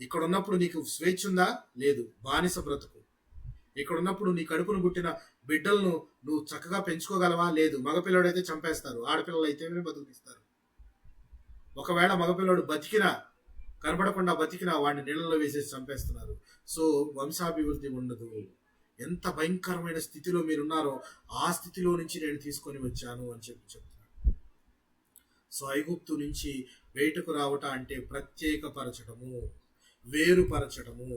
ఇక్కడ ఉన్నప్పుడు నీకు స్వేచ్ఛ ఉందా? లేదు, బానిస బ్రతుకు. ఇక్కడ ఉన్నప్పుడు నీ కడుపును పుట్టిన బిడ్డలను నువ్వు చక్కగా పెంచుకోగలవా? లేదు. మగపిల్లడైతే చంపేస్తారు, ఆడపిల్లలు అయితే బతుకునిస్తారు. ఒకవేళ మగపిల్లడు కనపడకుండా బతికినా వాడిని నీళ్ళలో వేసేసి చంపేస్తున్నారు. సో వంశాభివృద్ధి ఉండదు. ఎంత భయంకరమైన స్థితిలో మీరున్నారో ఆ స్థితిలో నుంచి నేను తీసుకొని వచ్చాను అని చెప్తున్నాను. సో ఐగుప్తు నుంచి బయటకు రావట అంటే ప్రత్యేకపరచడము, వేరుపరచడము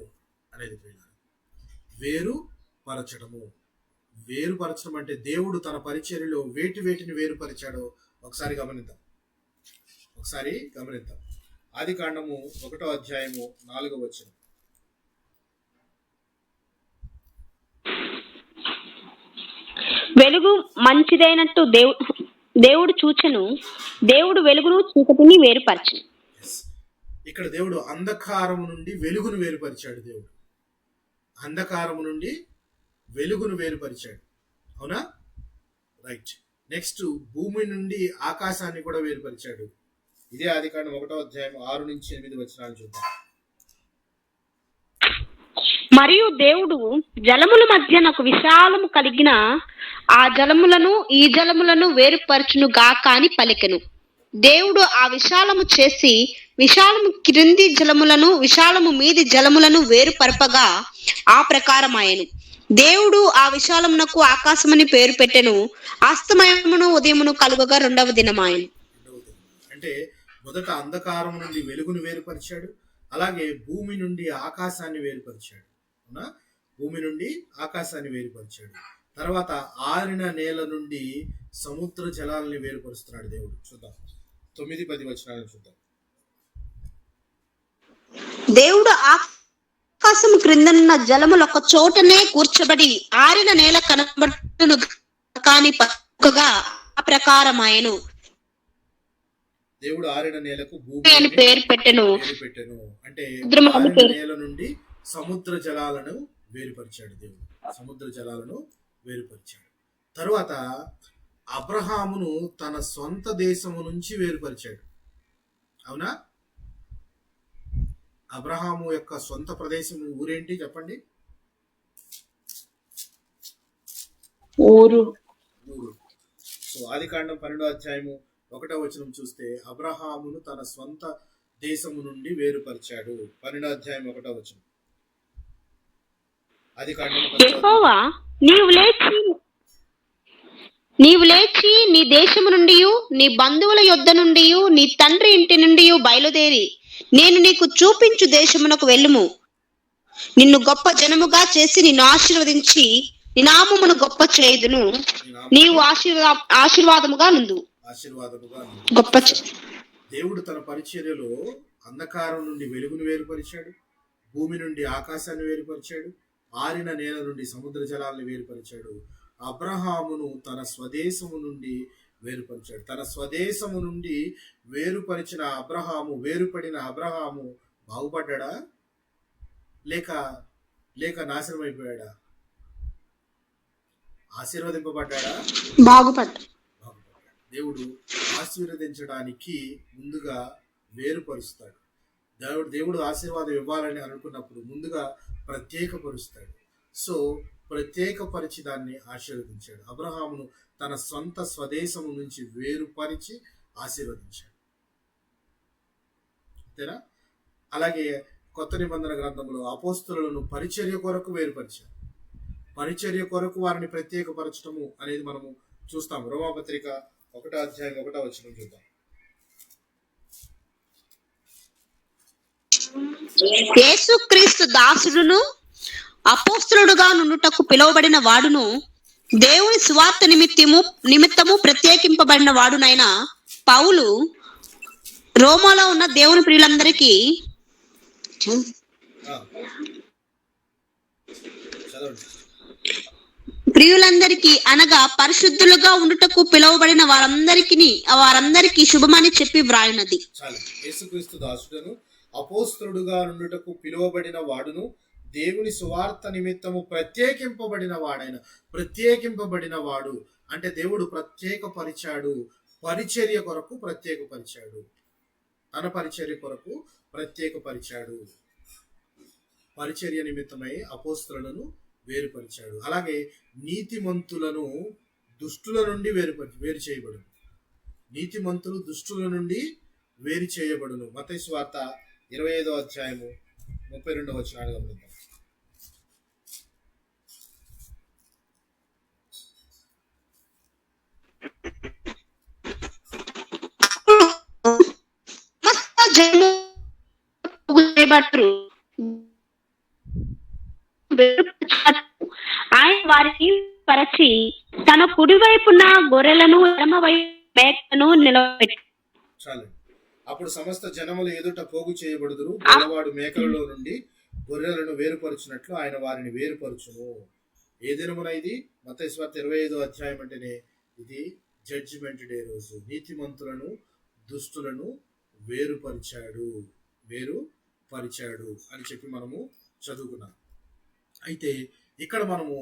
అనేది వేరుపరచడం అంటే దేవుడు తన పరిచర్యలో వేటిని వేరుపరిచాడో ఒకసారి గమనిద్దాం. ఆదికాండము 1వ అధ్యాయము 4వ వచనం. వెలుగు మంచిదైనట్టు దేవుడు చూచెను, దేవుడు వెలుగును చీకటిని వేరుపరచెను. ఇక్కడ దేవుడు అంధకారము నుండి వెలుగును వేరుపరిచాడు. దేవుడు అంధకారము నుండి వెలుగును వేరుపరిచాడు. అవునా? రైట్. నెక్స్ట్ భూమి నుండి ఆకాశాన్ని కూడా వేరుపరిచాడు. ఇదే ఆదికాండం 1వ అధ్యాయం 6 నుంచి 8 వచనాలు చూద్దాం. మరియు దేవుడు జలముల మధ్య నాకు విశాలము కలిగిన ఆ జలములను ఈ జలములను వేరుపరచును గాక అని పలికెను. దేవుడు ఆ విశాలము చేసి విశాలము క్రింది జలములను విశాలము మీది జలములను వేరుపరపగా ఆ ప్రకారమాయెను. దేవుడు ఆ విశాలమునకు ఆకాశమని పేరు పెట్టెను. అస్తమయమును ఉదయమును కలుగగా 2వ దినమాయెను. అంటే మొదట అంధకారం నుండి వెలుగును వేరుపరిచాడు, అలాగే భూమి నుండి ఆకాశాన్ని వేరుపరిచాడు. అవునా? భూమి నుండి ఆకాశాన్ని వేరుపరిచాడు. తర్వాత ఆరిన నేల నుండి సముద్ర జలాలని వేరుపరుస్తున్నాడు దేవుడు. చూద్దాం 9-10 వచనాలను చూద్దాం. దేవుడు ఆకాశము క్రిందనున్న జలములు ఒక చోటనే కూర్చబడి ఆరిన నేల కనబడును కాని పక్కగా ఆ ప్రకారమాయెను. దేవుడు ఆరిన నేలకు భూమి అని పేరు పెట్టెను. అంటే సముద్రము అని ఆరిన పేరు. నేల నుండి సముద్ర జలాలను వేరుపరిచాడు. దేవుడు సముద్ర జలాలను వేరుపరిచాడు. తరువాత అబ్రహామును తన సొంత దేశము నుంచి వేరుపరిచాడు. అవునా? అబ్రహాము యొక్క సొంత ప్రదేశం ఊరేంటి చెప్పండి? ఊరు. సో ఆదికాండం 12వ అధ్యాయము 1వ వచనం చూస్తే అబ్రహామును తన స్వంత దేశము నుండి వేరుపరిచాడు. 12వ అధ్యాయం 1వ వచనం. ఆదికాండం యెహోవా నీవు లేచి నీ దేశము నుండి నీ బంధువుల యొద్ద నుండి నీ తండ్రి ఇంటి నుండి బయలుదేరి నేను నీకు చూపించు దేశమునకు వెళ్ళుము. నిన్ను గొప్ప జనముగా చేసి నిన్ను ఆశీర్వదించి నీ నామమును గొప్ప చేయుదును. నీవు ఆశీర్వాదముగా నుండు. గొప్ప దేవుడు తన పరిచర్యలో అంధకారం నుండి వెలుగును వేరుపరిచాడు, భూమి నుండి ఆకాశాన్ని వేరుపరిచాడు, ఆరిన నేల నుండి సముద్ర జలాలను వేరుపరిచాడు. అబ్రహామును తన స్వదేశము నుండి వేరుపరిచాడు. తన స్వదేశము నుండి వేరుపరిచిన అబ్రహాము, వేరుపడిన అబ్రహాము బాగుపడ్డా లేక నాశనం అయిపోయాడా? ఆశీర్వదింపబడ్డా? బాగుపడ్డా. దేవుడు ఆశీర్వదించడానికి ముందుగా వేరుపరుస్తాడు. దేవుడు ఆశీర్వాదం ఇవ్వాలని అనుకున్నప్పుడు ముందుగా ప్రత్యేకపరుస్తాడు. సో ప్రత్యేకపరిచి దాన్ని ఆశీర్వదించాడు. అబ్రహామును తన సొంత స్వదేశము నుంచి వేరుపరిచి ఆశీర్వదించాడు. అంతేనా? అలాగే కొత్త నిబంధన గ్రంథంలో అపోస్తలులను పరిచర్య కొరకు వేరుపరిచారు. పరిచర్య కొరకు వారిని ప్రత్యేకపరచడము అనేది మనము చూస్తాం. రోమాపత్రిక 1వ అధ్యాయం 1వ వచనం చూద్దాం. యేసుక్రీస్తు దాసుడును అపోస్తలుడుగా నుండుటకు పిలువబడిన వాడును దేవుని సువార్త నిమిత్తము ప్రత్యేకింపబడిన వాడునైన పౌలు రోమాలో ఉన్న దేవుని ప్రియులందరికీ అనగా పరిశుద్ధులుగా ఉండుటకు పిలువబడిన వారందరికీ శుభమని చెప్పి వ్రాయున్నది. యేసుక్రీస్తు దాసుడును అపోస్తలుడుగా నుండుటకు పిలువబడిన వాడును దేవుని సువార్త నిమిత్తము ప్రత్యేకింపబడిన వాడు అంటే దేవుడు ప్రత్యేకపరిచాడు. పరిచర్య కొరకు ప్రత్యేకపరిచాడు. తన పరిచర్య కొరకు ప్రత్యేకపరిచాడు. పరిచర్య నిమిత్తమై అపోస్తలులను వేరుపరిచాడు. అలాగే నీతిమంతులను దుష్టుల నుండి వేరు చేయబడును. నీతిమంతులు దుష్టుల నుండి వేరు చేయబడును. మత్తయి సువార్త 25వ అధ్యాయము 32వ వచనాన్ని గమనిద్దాం. ఆయన వారిని పరచి తన కుడి వైపున గొర్రెలను ఎడమ వైపు మేకలను నిలబెట్టి చాలు. అప్పుడు సమస్త జనములు ఎదుట పోగు చేయబడుదురు. గొల్లవాడు మేకలలో నుండి గొర్రెలను వేరుపరుచినట్లు ఆయన వారిని వేరుపరచును. ఏ దినమున ఇది? మత్తయి సువార్త 25వ అధ్యాయం అంటేనే ఇది జడ్జిమెంట్ డే రోజు నీతిమంతులను దుష్టులను వేరుపరిచాడు అని చెప్పి మనము చదువుకున్నాం. అయితే ఇక్కడ మనము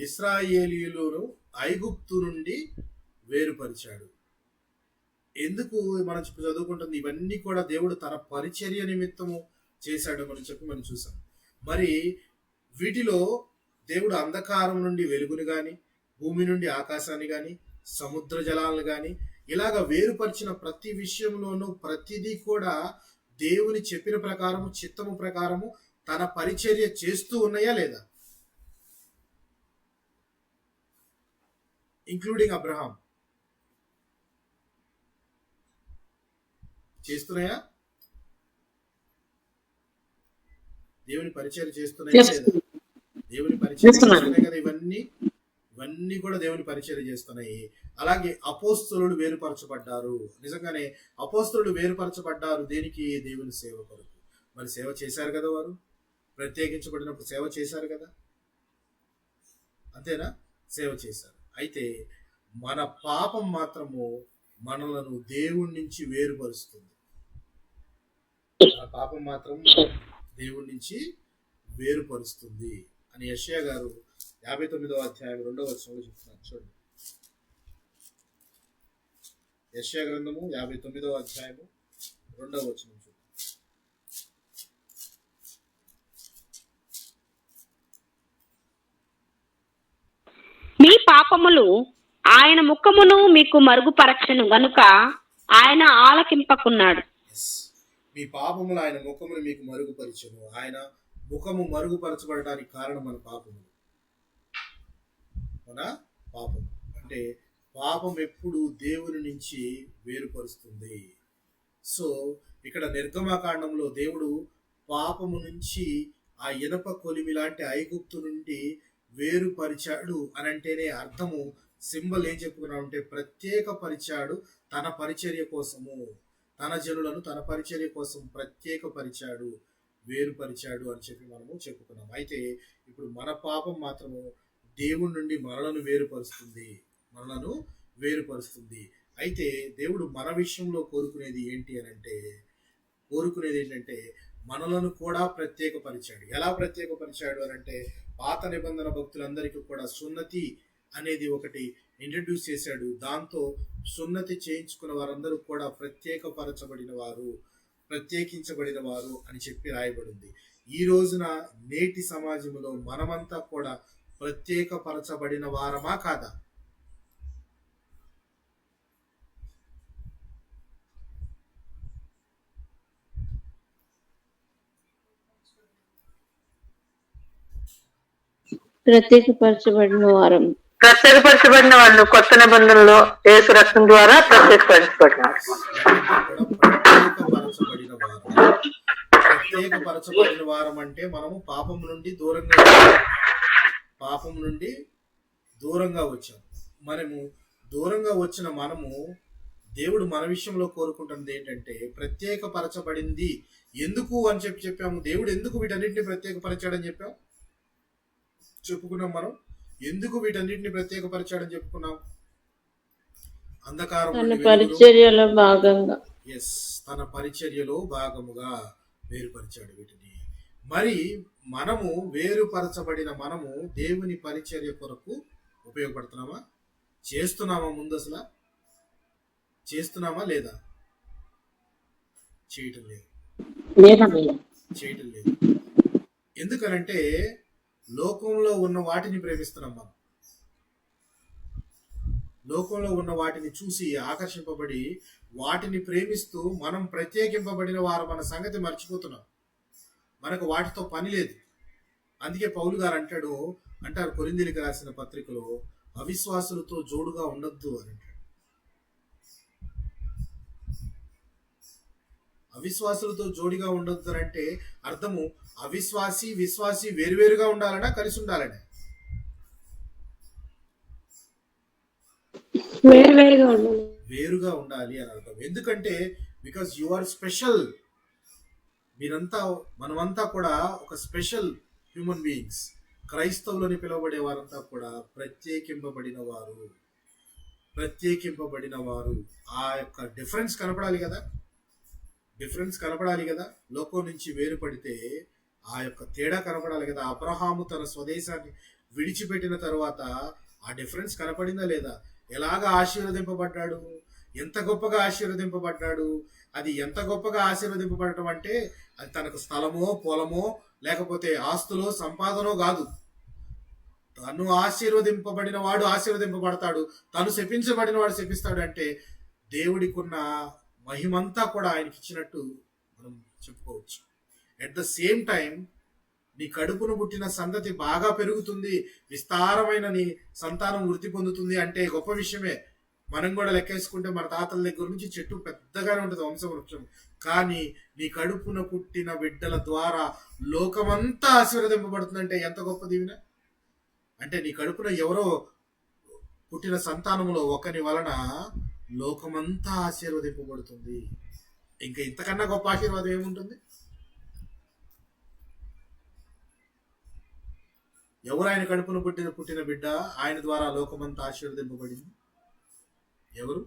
ఇశ్రాయేలీయులను ఐగుప్తు నుండి వేరుపరిచాడు. ఎందుకు మనం చదువుకుంటుంది? ఇవన్నీ కూడా దేవుడు తన పరిచర్య నిమిత్తము చేశాడు అని చెప్పి మనం చూసాం. మరి వీటిలో దేవుడు అంధకారం నుండి వెలుగుని గాని, భూమి నుండి ఆకాశాన్ని గాని, సముద్ర జలాలను గాని ఇలాగ వేరుపరిచిన ప్రతి విషయంలోనూ ప్రతిదీ కూడా దేవుని చెప్పిన ప్రకారము, చిత్తము ప్రకారము తన పరిచర్య చేస్తూ ఉన్నాయా లేదా? ఇంక్లూడింగ్ అబ్రహాం చేస్తున్నాయా? దేవుని పరిచర్య చేస్తున్నాయా లేదా? దేవుని పరిచర్య చేస్తున్నాయి కదా. ఇవన్నీ కూడా దేవుని పరిచర్య చేస్తున్నాయి. అలాగే అపోస్తలులు వేరుపరచబడ్డారు. నిజంగానే అపోస్తలులు వేరుపరచబడ్డారు. దేనికి? దేవుని సేవ కొరకు. మరి సేవ చేశారు కదా, వారు ప్రత్యేకించబడినప్పుడు సేవ చేశారు కదా, అంతేనా? సేవ చేశారు. అయితే మన పాపం మాత్రము మనలను దేవుడి నుంచి వేరుపరుస్తుంది. మన పాపం మాత్రం దేవుడి నుంచి వేరుపరుస్తుంది అని యెషయా గారు 59వ అధ్యాయం 2వ వచనంలో చెప్తున్నారు. చూడండి, యెషయా గ్రంథము 59వ అధ్యాయము 2వ వచనం చూడండి. మీ పాపములు ఆయన ముఖమును మీకు మరుగుపరచను గనుక ఆయన ఆలకింపకున్నాడు. మీ పాపములు ఆయన ముఖమును మీకు మరుగుపరచను. ఆయన ముఖము మరుగుపరచబడడానికి కారణం మన పాపములు. మన పాపం అంటే పాపం ఎప్పుడు దేవుని నుంచి వేరుపరుస్తుంది. సో ఇక్కడ నిర్గమకాండంలో దేవుడు పాపము నుంచి ఆ ఇనప కొలిమి లాంటి ఐగుప్తు నుండి వేరుపరిచాడు అని అంటేనే అర్థము, సింబల్ ఏం చెప్పుకున్నామంటే ప్రత్యేక పరిచాడు తన పరిచర్య కోసము, తన జనులను తన పరిచర్య కోసం ప్రత్యేక పరిచాడు, వేరుపరిచాడు అని చెప్పి మనము చెప్పుకున్నాం. అయితే ఇప్పుడు మన పాపం మాత్రము దేవుడి నుండి మనలను వేరుపరుస్తుంది. అయితే దేవుడు మన విషయంలో కోరుకునేది ఏంటంటే మనలను కూడా ప్రత్యేకపరిచాడు. ఎలా ప్రత్యేకపరిచాడు అని అంటే పాత నిబంధన భక్తులందరికీ కూడా సున్నతి అనేది ఒకటి ఇంట్రడ్యూస్ చేశాడు. దాంతో సున్నతి చేయించుకున్న వారందరూ కూడా ప్రత్యేకించబడిన వారు అని చెప్పి రాయబడింది. ఈ రోజున నేటి సమాజంలో మనమంతా కూడా ప్రత్యేకపరచబడిన వారమా కాదా? ప్రత్యేకపరచబడిన వాళ్ళు కొత్త నిబంధనలో యేసు రక్తం ద్వారా ప్రత్యేకపరచబడినారు. ప్రత్యేకపరచబడిన వారం అంటే మనము పాపం నుండి దూరంగా వచ్చాము. మనము దూరంగా వచ్చిన మనము దేవుడు మన విషయంలో కోరుకుంటున్నది ఏంటంటే ప్రత్యేకపరచబడింది. ఎందుకు అని చెప్పాము? దేవుడు ఎందుకు వీటన్నిటిని ప్రత్యేకపరిచాడని చెప్పుకున్నాం. మనం ఎందుకు వీటన్నిటిని ప్రత్యేకపరిచాడని చెప్పుకున్నాం? అంధకారం తన పరిచర్యలో భాగముగా వేరుపరిచాడు వీటిని. మరి మనము వేరుపరచబడిన మనము దేవుని పరిచర్య కొరకు ఉపయోగపడుతున్నామా? చేస్తున్నామా? ముందు అసలు చేస్తున్నామా లేదా? చేయటం లేదు. ఎందుకనంటే లోకంలో ఉన్న వాటిని ప్రేమిస్తున్నాం. మనం లోకంలో ఉన్న వాటిని చూసి ఆకర్షింపబడి వాటిని ప్రేమిస్తూ మనం ప్రత్యేకింపబడిన వారు మన సంగతి మర్చిపోతున్నాం. మనకు వాటితో పని లేదు. అందుకే పౌలు గారు అంటారు కొరింథీయులకు రాసిన పత్రికలో, అవిశ్వాసులతో జోడుగా ఉండొద్దు అని అంటాడు. అవిశ్వాసులతో జోడిగా ఉండొద్దు అంటే అర్థము విశ్వాసి వేరువేరుగా ఉండాలనా, కలిసి ఉండాలనే? వేరుగా ఉండాలి అని అర్థం. ఎందుకంటే బికాస్ యు ఆర్ స్పెషల్. మనమంతా కూడా ఒక స్పెషల్ హ్యూమన్ బీయింగ్స్. క్రైస్తవులని పిలువబడే వారంతా కూడా ప్రత్యేకింపబడిన వారు. ప్రత్యేకింపబడిన వారు. ఆ యొక్క డిఫరెన్స్ కనపడాలి కదా. లోకం నుంచి వేరుపడితే ఆ యొక్క తేడా కనపడాలి కదా. అబ్రహాము తన స్వదేశాన్ని విడిచిపెట్టిన తర్వాత ఆ డిఫరెన్స్ కనపడిందా లేదా? ఎలాగా ఆశీర్వదింపబడ్డాడు, ఎంత గొప్పగా ఆశీర్వదింపబడ్డాడు. అది ఎంత గొప్పగా ఆశీర్వదింపబడటం అంటే అది తనకు స్థలమో పొలమో లేకపోతే ఆస్తులో సంపాదనో కాదు. తను ఆశీర్వదింపబడిన వాడు ఆశీర్వదింపబడతాడు, తను శపించబడిన వాడు శపిస్తాడు. అంటే దేవుడికున్న మహిమంతా కూడా ఆయనకి ఇచ్చినట్టు మనం చెప్పుకోవచ్చు. ఎట్ ద సేమ్ టైం నీ కడుపును పుట్టిన సంతతి బాగా పెరుగుతుంది, విస్తారమైన నీ సంతానం వృద్ధి పొందుతుంది అంటే గొప్ప విషయమే. మనం కూడా లెక్కేసుకుంటే మన తాతల దగ్గర నుంచి చెట్టు పెద్దగానే ఉంటుంది వంశవృక్షం. కానీ నీ కడుపున పుట్టిన బిడ్డల ద్వారా లోకమంతా ఆశీర్వదింపబడుతుందంటే ఎంత గొప్ప దీవెన. అంటే నీ కడుపున ఎవరో పుట్టిన సంతానములో ఒకని వలన లోకమంతా ఆశీర్వదింపబడుతుంది. ఇంకా ఇంతకన్నా గొప్ప ఆశీర్వాదం ఏముంటుంది? ఎవరు ఆయన కడుపున పుట్టిన బిడ్డ? ఆయన ద్వారా లోకమంతా ఆశీర్వదింపబడింది. ఎవరు?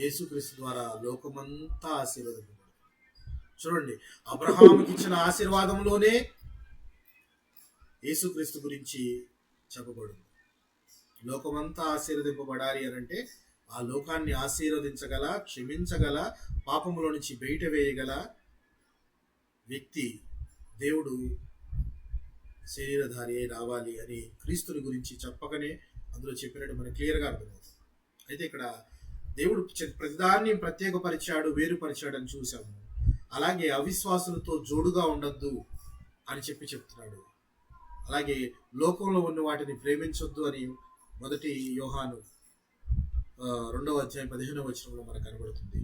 యేసుక్రీస్తు ద్వారా లోకమంతా ఆశీర్వదింపబడింది. చూడండి, అబ్రహాముకి ఇచ్చిన ఆశీర్వాదంలోనే యేసుక్రీస్తు గురించి చెప్పబడింది. లోకమంతా ఆశీర్వదింపబడాలి అని అంటే ఆ లోకాన్ని ఆశీర్వదించగల, క్షమించగల, పాపములో నుంచి బయట వేయగల వ్యక్తి దేవుడు శరీరధారి అయి రావాలి అని క్రీస్తుని గురించి చెప్పకనే అందులో చెప్పినట్టు మనకు క్లియర్గా అర్థమవుతుంది. అయితే ఇక్కడ దేవుడు ప్రతిదాన్ని ప్రత్యేకపరిచాడు, వేరుపరిచాడు అని చూసాము. అలాగే అవిశ్వాసులతో జోడుగా ఉండొద్దు అని చెప్తున్నాడు. అలాగే లోకంలో ఉన్న వాటిని ప్రేమించొద్దు అని 1 యోహాను 2వ అధ్యాయం 15వ వచనంలో మనకు కనబడుతుంది.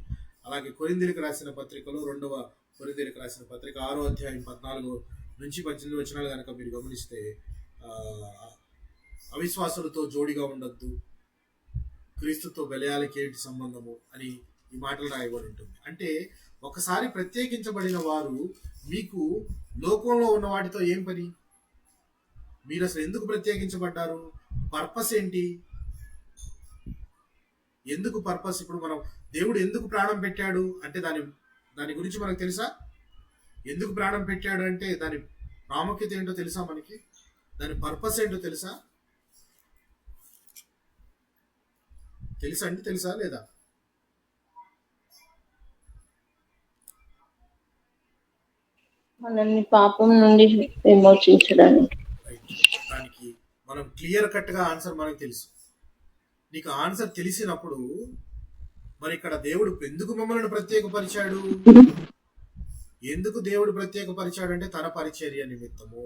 అలాగే కొరింథీయులకు రాసిన పత్రికలో 2వ కొరింథీయులకు రాసిన పత్రిక 6వ అధ్యాయం 14 నుంచి 18 వచనాలు కనుక మీరు గమనిస్తే అవిశ్వాసులతో జోడిగా ఉండొద్దు, క్రీస్తుతో బెలయాలకి ఏంటి సంబంధము అని ఈ మాటలు రాయబడి ఉంటుంది. అంటే ఒకసారి ప్రత్యేకించబడిన వారు మీకు లోకంలో ఉన్న వాటితో ఏం పని? మీరు అసలు ఎందుకు ప్రత్యేకించబడ్డారు? పర్పస్ ఏంటి? ఎందుకు పర్పస్? ఇప్పుడు మనం దేవుడు ఎందుకు ప్రాణం పెట్టాడు అంటే దాని గురించి మనకు తెలుసా? ఎందుకు ప్రాణం పెట్టాడు అంటే దాని ప్రాముఖ్యత ఏంటో తెలుసా మనకి? దాని పర్పస్ ఏంటో తెలుసా? తెలుసా లేదా? మనల్ని పాపం నుండి విమోచించడానికి. దానికి మనం క్లియర్ కట్ గా ఆన్సర్ మనకు తెలుసు. నీకు ఆన్సర్ తెలిసినప్పుడు మరి ఇక్కడ దేవుడు ఎందుకు మమ్మల్ని ప్రత్యేకపరిచాడు? ఎందుకు దేవుడు ప్రత్యేకపరిచాడు అంటే తన పరిచర్య నిమిత్తము.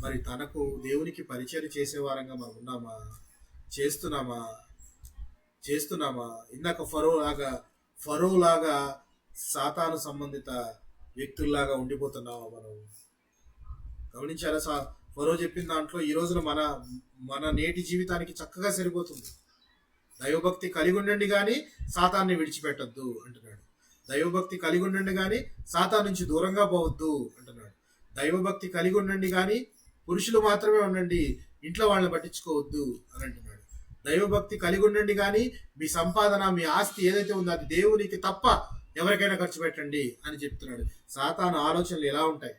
మరి తనకు దేవునికి పరిచర్య చేసేవారంగా మనం ఉన్నామా? చేస్తున్నామా? ఇందాక ఫరో లాగా సాతాను సంబంధిత వ్యక్తుల్లాగా ఉండిపోతున్నామా మనం? గమనించారా? ఫరో చెప్పిన దాంట్లో ఈ రోజున మన నేటి జీవితానికి చక్కగా సరిపోతుంది. దైవభక్తి కలిగి ఉండండి కానీ సాతాన్ని విడిచిపెట్టద్దు అంటున్నాడు. దైవభక్తి కలిగి ఉండండి కానీ సాతాన్ నుంచి దూరంగా పోవద్దు అంటున్నాడు. దైవభక్తి కలిగి ఉండండి కానీ పురుషులు మాత్రమే ఉండండి, ఇంట్లో వాళ్ళని పట్టించుకోవద్దు అని అంటున్నాడు. దైవభక్తి కలిగి ఉండండి కానీ మీ సంపాదన, మీ ఆస్తి ఏదైతే ఉందో అది దేవునికి తప్ప ఎవరికైనా ఖర్చు పెట్టండి అని చెప్తున్నాడు. సాతాను ఆలోచనలు ఎలా ఉంటాయి?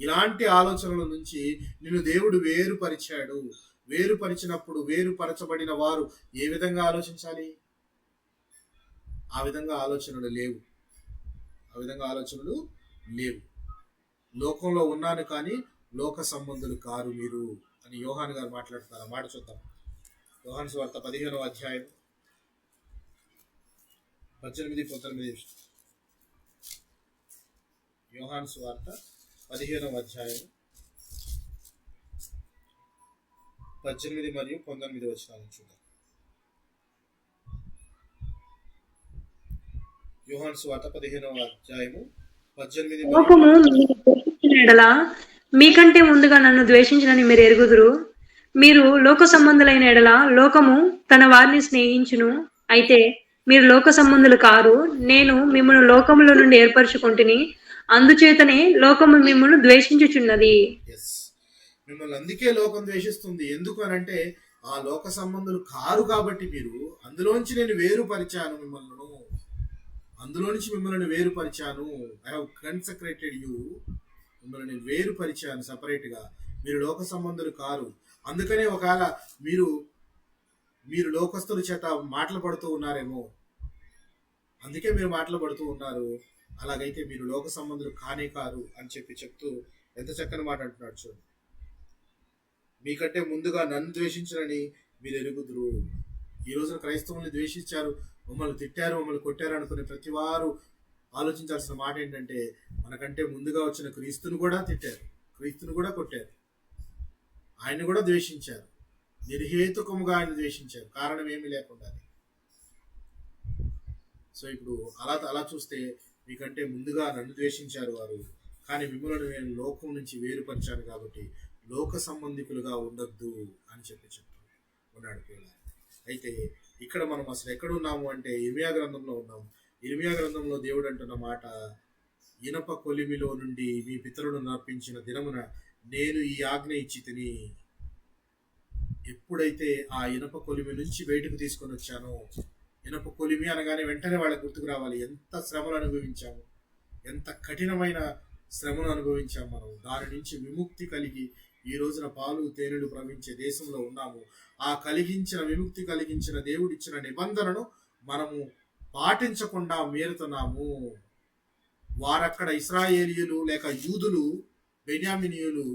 ఇలాంటి ఆలోచనల నుంచి నిన్ను దేవుడు వేరుపరిచాడు. వేరుపరిచినప్పుడు వేరుపరచబడిన వారు ఏ విధంగా ఆలోచించాలి? ఆ విధంగా ఆలోచనలు లేవు. లోకంలో ఉన్నాను కానీ లోక సంబంధులు కారు మీరు అని యోహాను గారు మాట్లాడుతున్నారు. మాట చూద్దాం. యోహాను సువార్త 15వ అధ్యాయం 18-19. యోహాను సువార్త 15వ అధ్యాయం 18 మరియు 19 వచనాలను చూద్దాం. యోహాను సువార్త 15వ అధ్యాయము 18. లోకము మిమ్మల్ని ద్వేషించిన ఎడల మీకంటే ముందుగా నన్ను ద్వేషించినని మీరు ఎరుగుదురు. మీరు లోక సంబంధులైన ఎడల లోకము తన వారిని స్నేహించును. అయితే మీరు లోక సంబంధులు కారు, నేను మిమ్మల్ని లోకములో నుండి ఏర్పరచుకుంటుని, అందుచేతనే లోకము మిమ్మల్ని ద్వేషించుచున్నది. మిమ్మల్ని అందుకే లోకం ద్వేషిస్తుంది. ఎందుకు అని అంటే ఆ లోక సంబంధులు కారు కాబట్టి మీరు. అందులోంచి నేను వేరుపరిచాను మిమ్మల్ని, అందులోంచి మిమ్మల్ని వేరుపరిచాను. ఐ హావ్ కన్సక్రేటెడ్ యూ, మిమ్మల్ని నేను వేరుపరిచాను సపరేట్ గా. మీరు లోక సంబంధులు కారు. అందుకనే ఒకవేళ మీరు లోకస్తుల చేత మాటలు పడుతూ ఉన్నారేమో, అందుకే మీరు మాటలు పడుతూ ఉన్నారు. అలాగైతే మీరు లోక సంబంధులు కానే కారు అని చెప్తూ ఎంత చక్కని మాట అంటున్నాడు చూడండి. మీకంటే ముందుగా నన్ను ద్వేషించరని మీరు ఎరుగుదురు. ఈ రోజున క్రైస్తవుల్ని ద్వేషించారు, మమ్మల్ని తిట్టారు, మమ్మల్ని కొట్టారు అనుకునే ప్రతి వారు ఆలోచించాల్సిన మాట ఏంటంటే, మనకంటే ముందుగా వచ్చిన క్రీస్తుని కూడా తిట్టారు, క్రీస్తుని కూడా కొట్టారు, ఆయన్ని కూడా ద్వేషించారు. నిర్హేతుకముగా ఆయన ద్వేషించారు, కారణం ఏమీ లేకుండా. సో ఇప్పుడు అలా చూస్తే మీకంటే ముందుగా నన్ను ద్వేషించారు వారు, కానీ మిమ్మల్ని నేను లోకం నుంచి వేరుపరిచాను కాబట్టి లోక సంబంధికులుగా ఉండొద్దు అని చెప్తూ ఉన్నాడు పిల్లలు. అయితే ఇక్కడ మనం అసలు ఎక్కడ ఉన్నాము అంటే ఇర్మియా గ్రంథంలో ఉన్నాము. ఇర్మియా గ్రంథంలో దేవుడు అంటున్న మాట, ఇనప కొలిమిలో నుండి మీ పితరులను నర్పించిన దినమున నేను ఈ ఆజ్ఞ ఇచ్చి తిని. ఎప్పుడైతే ఆ ఇనప కొలిమి నుంచి బయటకు తీసుకొని వచ్చానో, ఇనప కొలిమి అనగానే వెంటనే వాళ్ళకి గుర్తుకు రావాలి, ఎంత శ్రమను అనుభవించాము, ఎంత కఠినమైన శ్రమను అనుభవించాము మనం. దాని నుంచి విముక్తి కలిగి ఈ రోజున పాలు తేనెలు ప్రవహించే దేశంలో ఉన్నాము. ఆ విముక్తి కలిగించిన దేవుడిచ్చిన నిబంధనను మనము పాటించకుండా మీరుతున్నాము. వారక్కడ ఇశ్రాయేలీయులు లేక యూదులు, బెన్యామినీయులు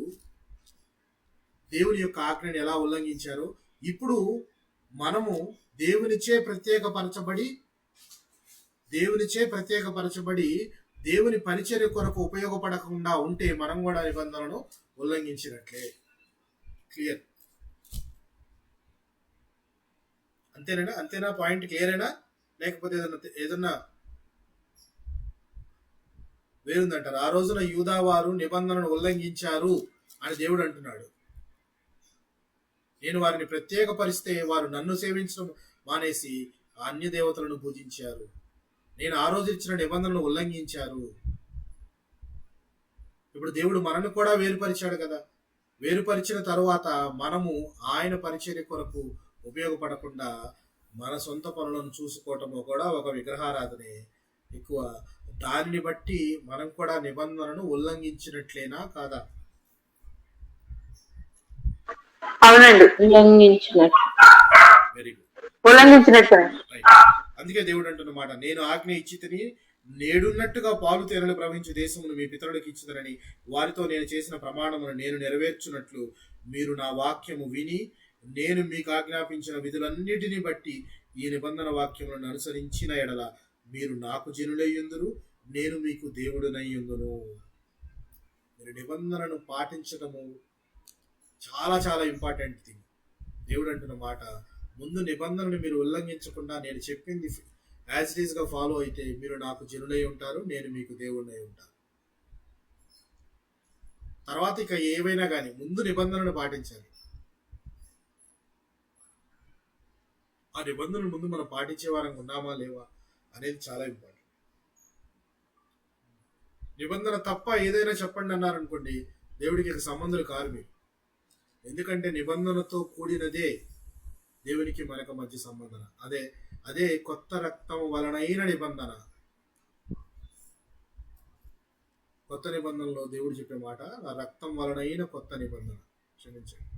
దేవుని యొక్క ఆజ్ఞని ఎలా ఉల్లంఘించారో, ఇప్పుడు మనము దేవునిచే ప్రత్యేకపరచబడి దేవుని పరిచర్య కొరకు ఉపయోగపడకుండా ఉంటే మనం కూడా నిబంధనను ఉల్లంఘించినట్లే. క్లియర్? అంతేనా పాయింట్ క్లియరేనా? లేకపోతే ఏదన్నా వేరుందంటారు? ఆ రోజున యూదా వారు నిబంధనను ఉల్లంఘించారు అని దేవుడు అంటున్నాడు. నేను వారిని ప్రత్యేకపరిస్తే వారు నన్ను సేవించడం మానేసి అన్య దేవతలను పూజించారు. నేను ఆ రోజు ఇచ్చిన నిబంధనలను ఉల్లంఘించారు. ఇప్పుడు దేవుడు మనను కూడా వేరుపరిచాడు కదా. వేరుపరిచిన తరువాత మనము ఆయన పరిచర్య కొరకు ఉపయోగపడకుండా మన సొంత పనులను చూసుకోవటము కూడా ఒక విగ్రహారాధనే ఎక్కువ. దానిని బట్టి మనం కూడా నిబంధనను ఉల్లంఘించినట్లేనా కాదా? అవునండి, ఉల్లంఘించినట్టు. Very good, ఉల్లంఘించినట్టు. అందుకే దేవుడు అంటున్నమాట, నేను ఆజ్ఞ ఇచ్చితిని, నేడున్నట్టుగా పాలు తేనెలు ప్రవహించే దేశమును మీ పితరులకు ఇచ్చిదనని వారితో నేను చేసిన ప్రమాణమును నేను నెరవేర్చున్నట్లు మీరు నా వాక్యము విని నేను మీకు ఆజ్ఞాపించిన విధులన్నిటిని బట్టి ఈ నిబంధన వాక్యములను అనుసరించిన ఎడల మీరు నాకు జనులయ్యుందురు, నేను మీకు దేవుడునయ్యుందును. మీరు నిబంధనను పాటించడము చాలా చాలా ఇంపార్టెంట్ థింగ్. దేవుడు అంటున్న మాట, ముందు నిబంధనను మీరు ఉల్లంఘించకుండా నేను చెప్పింది యాజ్ ఇట్ ఈస్ గా ఫాలో అయితే మీరు నాకు జనులై ఉంటారు, నేను మీకు దేవుడినై ఉంటాను. తర్వాత ఇక ఏవైనా కానీ ముందు నిబంధనను పాటించాలి. ఆ నిబంధనలు ముందు మనం పాటించే వారంగా ఉన్నామా లేవా అనేది చాలా ఇంపార్టెంట్. నిబంధన తప్ప ఏదైనా చెప్పండి అన్నారనుకోండి, దేవుడికి ఇక సంబంధాలు కారు మీరు. ఎందుకంటే నిబంధనతో కూడినదే దేవునికి మనకు మధ్య సంబంధన. అదే కొత్త రక్తం వలనైన నిబంధన. కొత్త నిబంధనలో దేవుడు చెప్పే మాట, ఆ రక్తం వలనైన కొత్త నిబంధన. క్షమించండి,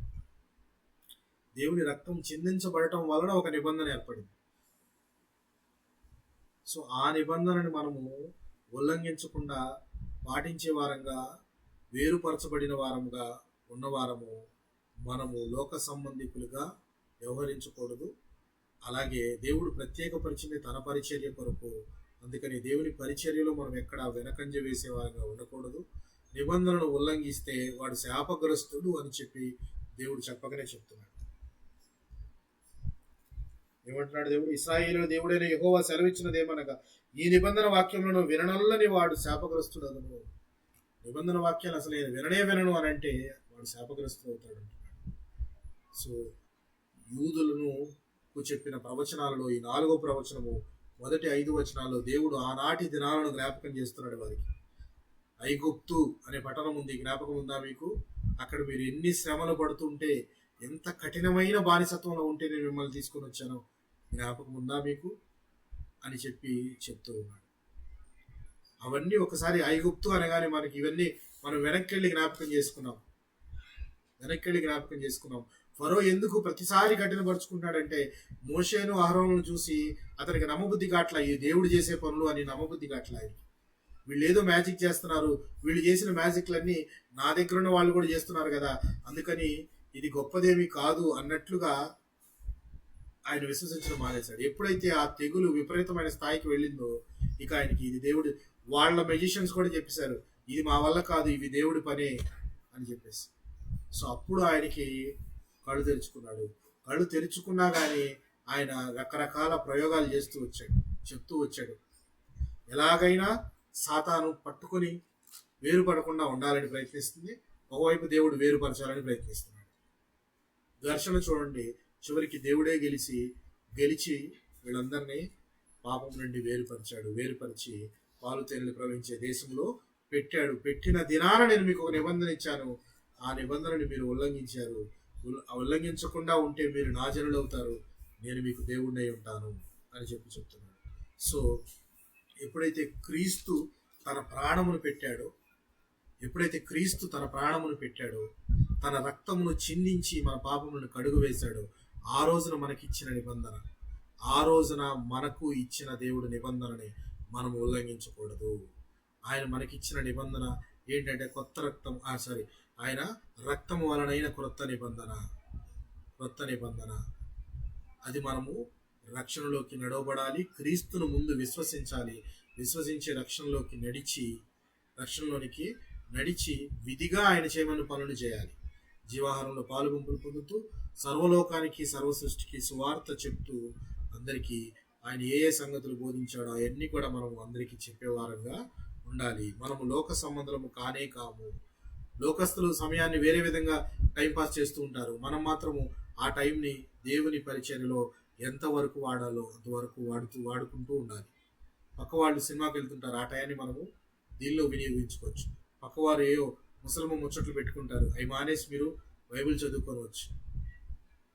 దేవుని రక్తం చిందించబడటం వలన ఒక నిబంధన ఏర్పడింది. సో ఆ నిబంధనని మనము ఉల్లంఘించకుండా పాటించే వారంగా, వేరుపరచబడిన వారముగా ఉన్నవారము మనము లోక సంబంధికులుగా వ్యవహరించకూడదు. అలాగే దేవుడు ప్రత్యేకపరిచింది తన పరిచర్య కొరకు. అందుకని దేవుని పరిచర్యలో మనం ఎక్కడ వెనకంజ వేసే వారంగా ఉండకూడదు. నిబంధనను ఉల్లంఘిస్తే వాడు శాపగ్రస్తుడు అని చెప్పి దేవుడు చెప్పకనే చెప్తున్నాడు. ఏమంటున్నాడు దేవుడు? ఇశ్రాయేలు దేవుడైన యెహోవా సెలవిచ్చినదేమనగా, ఈ నిబంధన వాక్యములను విననల్లని వాడు శాపగ్రస్తుడు అను. నిబంధన వాక్యాలు అసలు నేను వినను అని అంటే వాడు శాపగ్రస్తుడు అవుతాడు అంటున్నాడు. సో యూదులను చెప్పిన ప్రవచనాలలో ఈ 4వ ప్రవచనము మొదటి 5 వచనాల్లో దేవుడు ఆనాటి దినాలను జ్ఞాపకం చేస్తున్నాడు వారికి. ఐగుప్తు అనే పట్టణం ఉంది, జ్ఞాపకం ఉందా మీకు? అక్కడ మీరు ఎన్ని శ్రమలు పడుతుంటే, ఎంత కఠినమైన బానిసత్వంలో ఉంటే నేను మిమ్మల్ని తీసుకొని వచ్చాను, జ్ఞాపకం ఉందా మీకు అని చెప్తూ ఉన్నాడు. అవన్నీ ఒకసారి ఐగుప్తు అనగానే మనకి ఇవన్నీ మనం వెనక్కి వెళ్ళి జ్ఞాపకం చేసుకున్నాం. ఫరో ఎందుకు ప్రతిసారి కఠినపరుచుకుంటాడంటే, మోషేను అహరోనును చూసి అతనికి నమ్మబుద్ధి కాట్ల, ఈ దేవుడు చేసే పనులు అని నమ్మబుద్ధి కాట్ల. వీళ్ళు ఏదో మ్యాజిక్ చేస్తున్నారు, వీళ్ళు చేసిన మ్యాజిక్లన్నీ నా దగ్గర ఉన్న వాళ్ళు కూడా చేస్తున్నారు కదా, అందుకని ఇది గొప్పదేమీ కాదు అన్నట్లుగా ఆయన విశ్వసించడం మానేశాడు. ఎప్పుడైతే ఆ తెగులు విపరీతమైన స్థాయికి వెళ్ళిందో, ఇక ఆయనకి ఇది దేవుడు, వాళ్ళ మెజిషియన్స్ కూడా చెప్పేశారు, ఇది మా వల్ల కాదు, ఇవి దేవుడి పనే అని చెప్పేసి. సో అప్పుడు ఆయనకి కళ్ళు తెరుచుకున్నాడు. కళ్ళు తెరుచుకున్నా కానీ ఆయన రకరకాల ప్రయోగాలు చెప్తూ వచ్చాడు. ఎలాగైనా సాతాను పట్టుకొని వేరుపడకుండా ఉండాలని ప్రయత్నిస్తుంది, ఒకవైపు దేవుడు వేరుపరచాలని ప్రయత్నిస్తున్నాడు. ఘర్షణ చూడండి, చివరికి దేవుడే గెలిచి వీళ్ళందరినీ పాపం నుండి వేరుపరిచి పాలు తేనెలు ప్రవహించే దేశంలో పెట్టాడు. పెట్టిన దినాన నేను మీకు ఒక నిబంధన ఇచ్చాను, ఆ నిబంధనని మీరు ఉల్లంఘించారు. ఉల్లంఘించకుండా ఉంటే మీరు నా జనులు అవుతారు, నేను మీకు దేవుడినై ఉంటాను అని చెప్తున్నాడు. సో ఎప్పుడైతే క్రీస్తు తన ప్రాణమును పెట్టాడో, తన రక్తమును చిందించి మన పాపములను కడుగు వేశాడో, ఆ రోజున మనకు ఇచ్చిన దేవుడు నిబంధనని మనం ఉల్లంఘించకూడదు. ఆయన మనకిచ్చిన నిబంధన ఏంటంటే ఆయన రక్తము వలనైన క్రొత్త నిబంధన. అది మనము రక్షణలోకి నడవబడాలి, క్రీస్తును ముందు విశ్వసించే రక్షణలోనికి నడిచి విధిగా ఆయన చేయమని పనులు చేయాలి. జీవాహారంలో పాలుగుంపులు పొందుతూ సర్వలోకానికి సర్వ సృష్టికి సువార్త చెప్తూ అందరికీ ఆయన ఏ సంగతులు బోధించాడో అవన్నీ కూడా మనం అందరికీ చెప్పేవారంగా ఉండాలి. మనము లోక సంబంధము కాము. లోకస్తులు సమయాన్ని వేరే విధంగా టైంపాస్ చేస్తూ ఉంటారు, మనం మాత్రము ఆ టైంని దేవుని పరిచర్యలో ఎంతవరకు వాడాలో అంతవరకు వాడుకుంటూ ఉండాలి. పక్క వాళ్ళు సినిమాకి వెళ్తుంటారు, ఆ టైంని మనము దీనిలో వినియోగించుకోవచ్చు. పక్కవారు ఏవో ముసలమ్మ ముచ్చట్లు పెట్టుకుంటారు, అవి మానేసి మీరు బైబిల్ చదువుకోవచ్చు.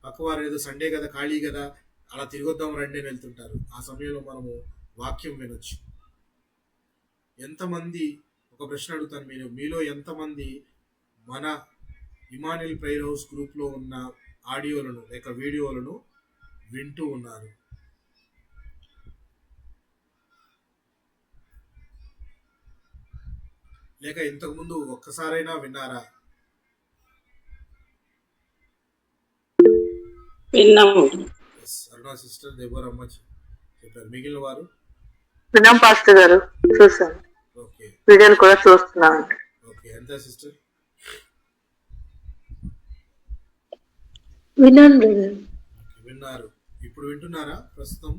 పక్కవారు ఏదో సండే కదా, ఖాళీ కదా, అలా తిరిగొద్దాం రండి అని వెళ్తుంటారు, ఆ సమయంలో మనము వాక్యం వినొచ్చు. ఎంతమంది, ఒక ప్రశ్న అడుగుతాను, మీలో ఎంతమంది మన ఇమాన్యుయల్ ప్రేయర్ హౌస్ గ్రూప్లో ఉన్న ఆడియోలను లేక వీడియోలను వింటూ ఉన్నారు? లేక ఇంతకుముందు ఒక్కసారైనా విన్నారా? విన్నాము. అరుణా సిస్టర్, దేవర్ అమ్మ చెప్పారు. మిగిలిన వారు విన్నాం పాస్టర్ గారు, చూసాను, ఓకే, వీడియోలు కూడా చూస్తున్నాను. ఓకే. ఎంత సిస్టర్? విన్నారు. ఇప్పుడు వింటున్నారా? ప్రస్తుతం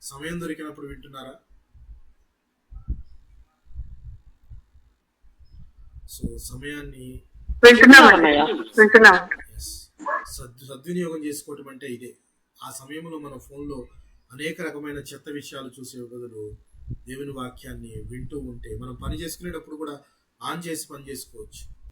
సమయం దొరికినప్పుడు వింటున్నారా? సో సమయాన్ని వింటున్నాం. సద్వినియోగం చేసుకోవటం అంటే ఇదే. ఆ సమయంలో మన ఫోన్లో అనేక రకమైన చెత్త విషయాలు చూసే బదులు దేవుని వాక్యాన్ని వింటూ ఉంటే, మనం పని చేసుకునేటప్పుడు కూడా ఆన్ చేసి పని చేసుకోవచ్చు.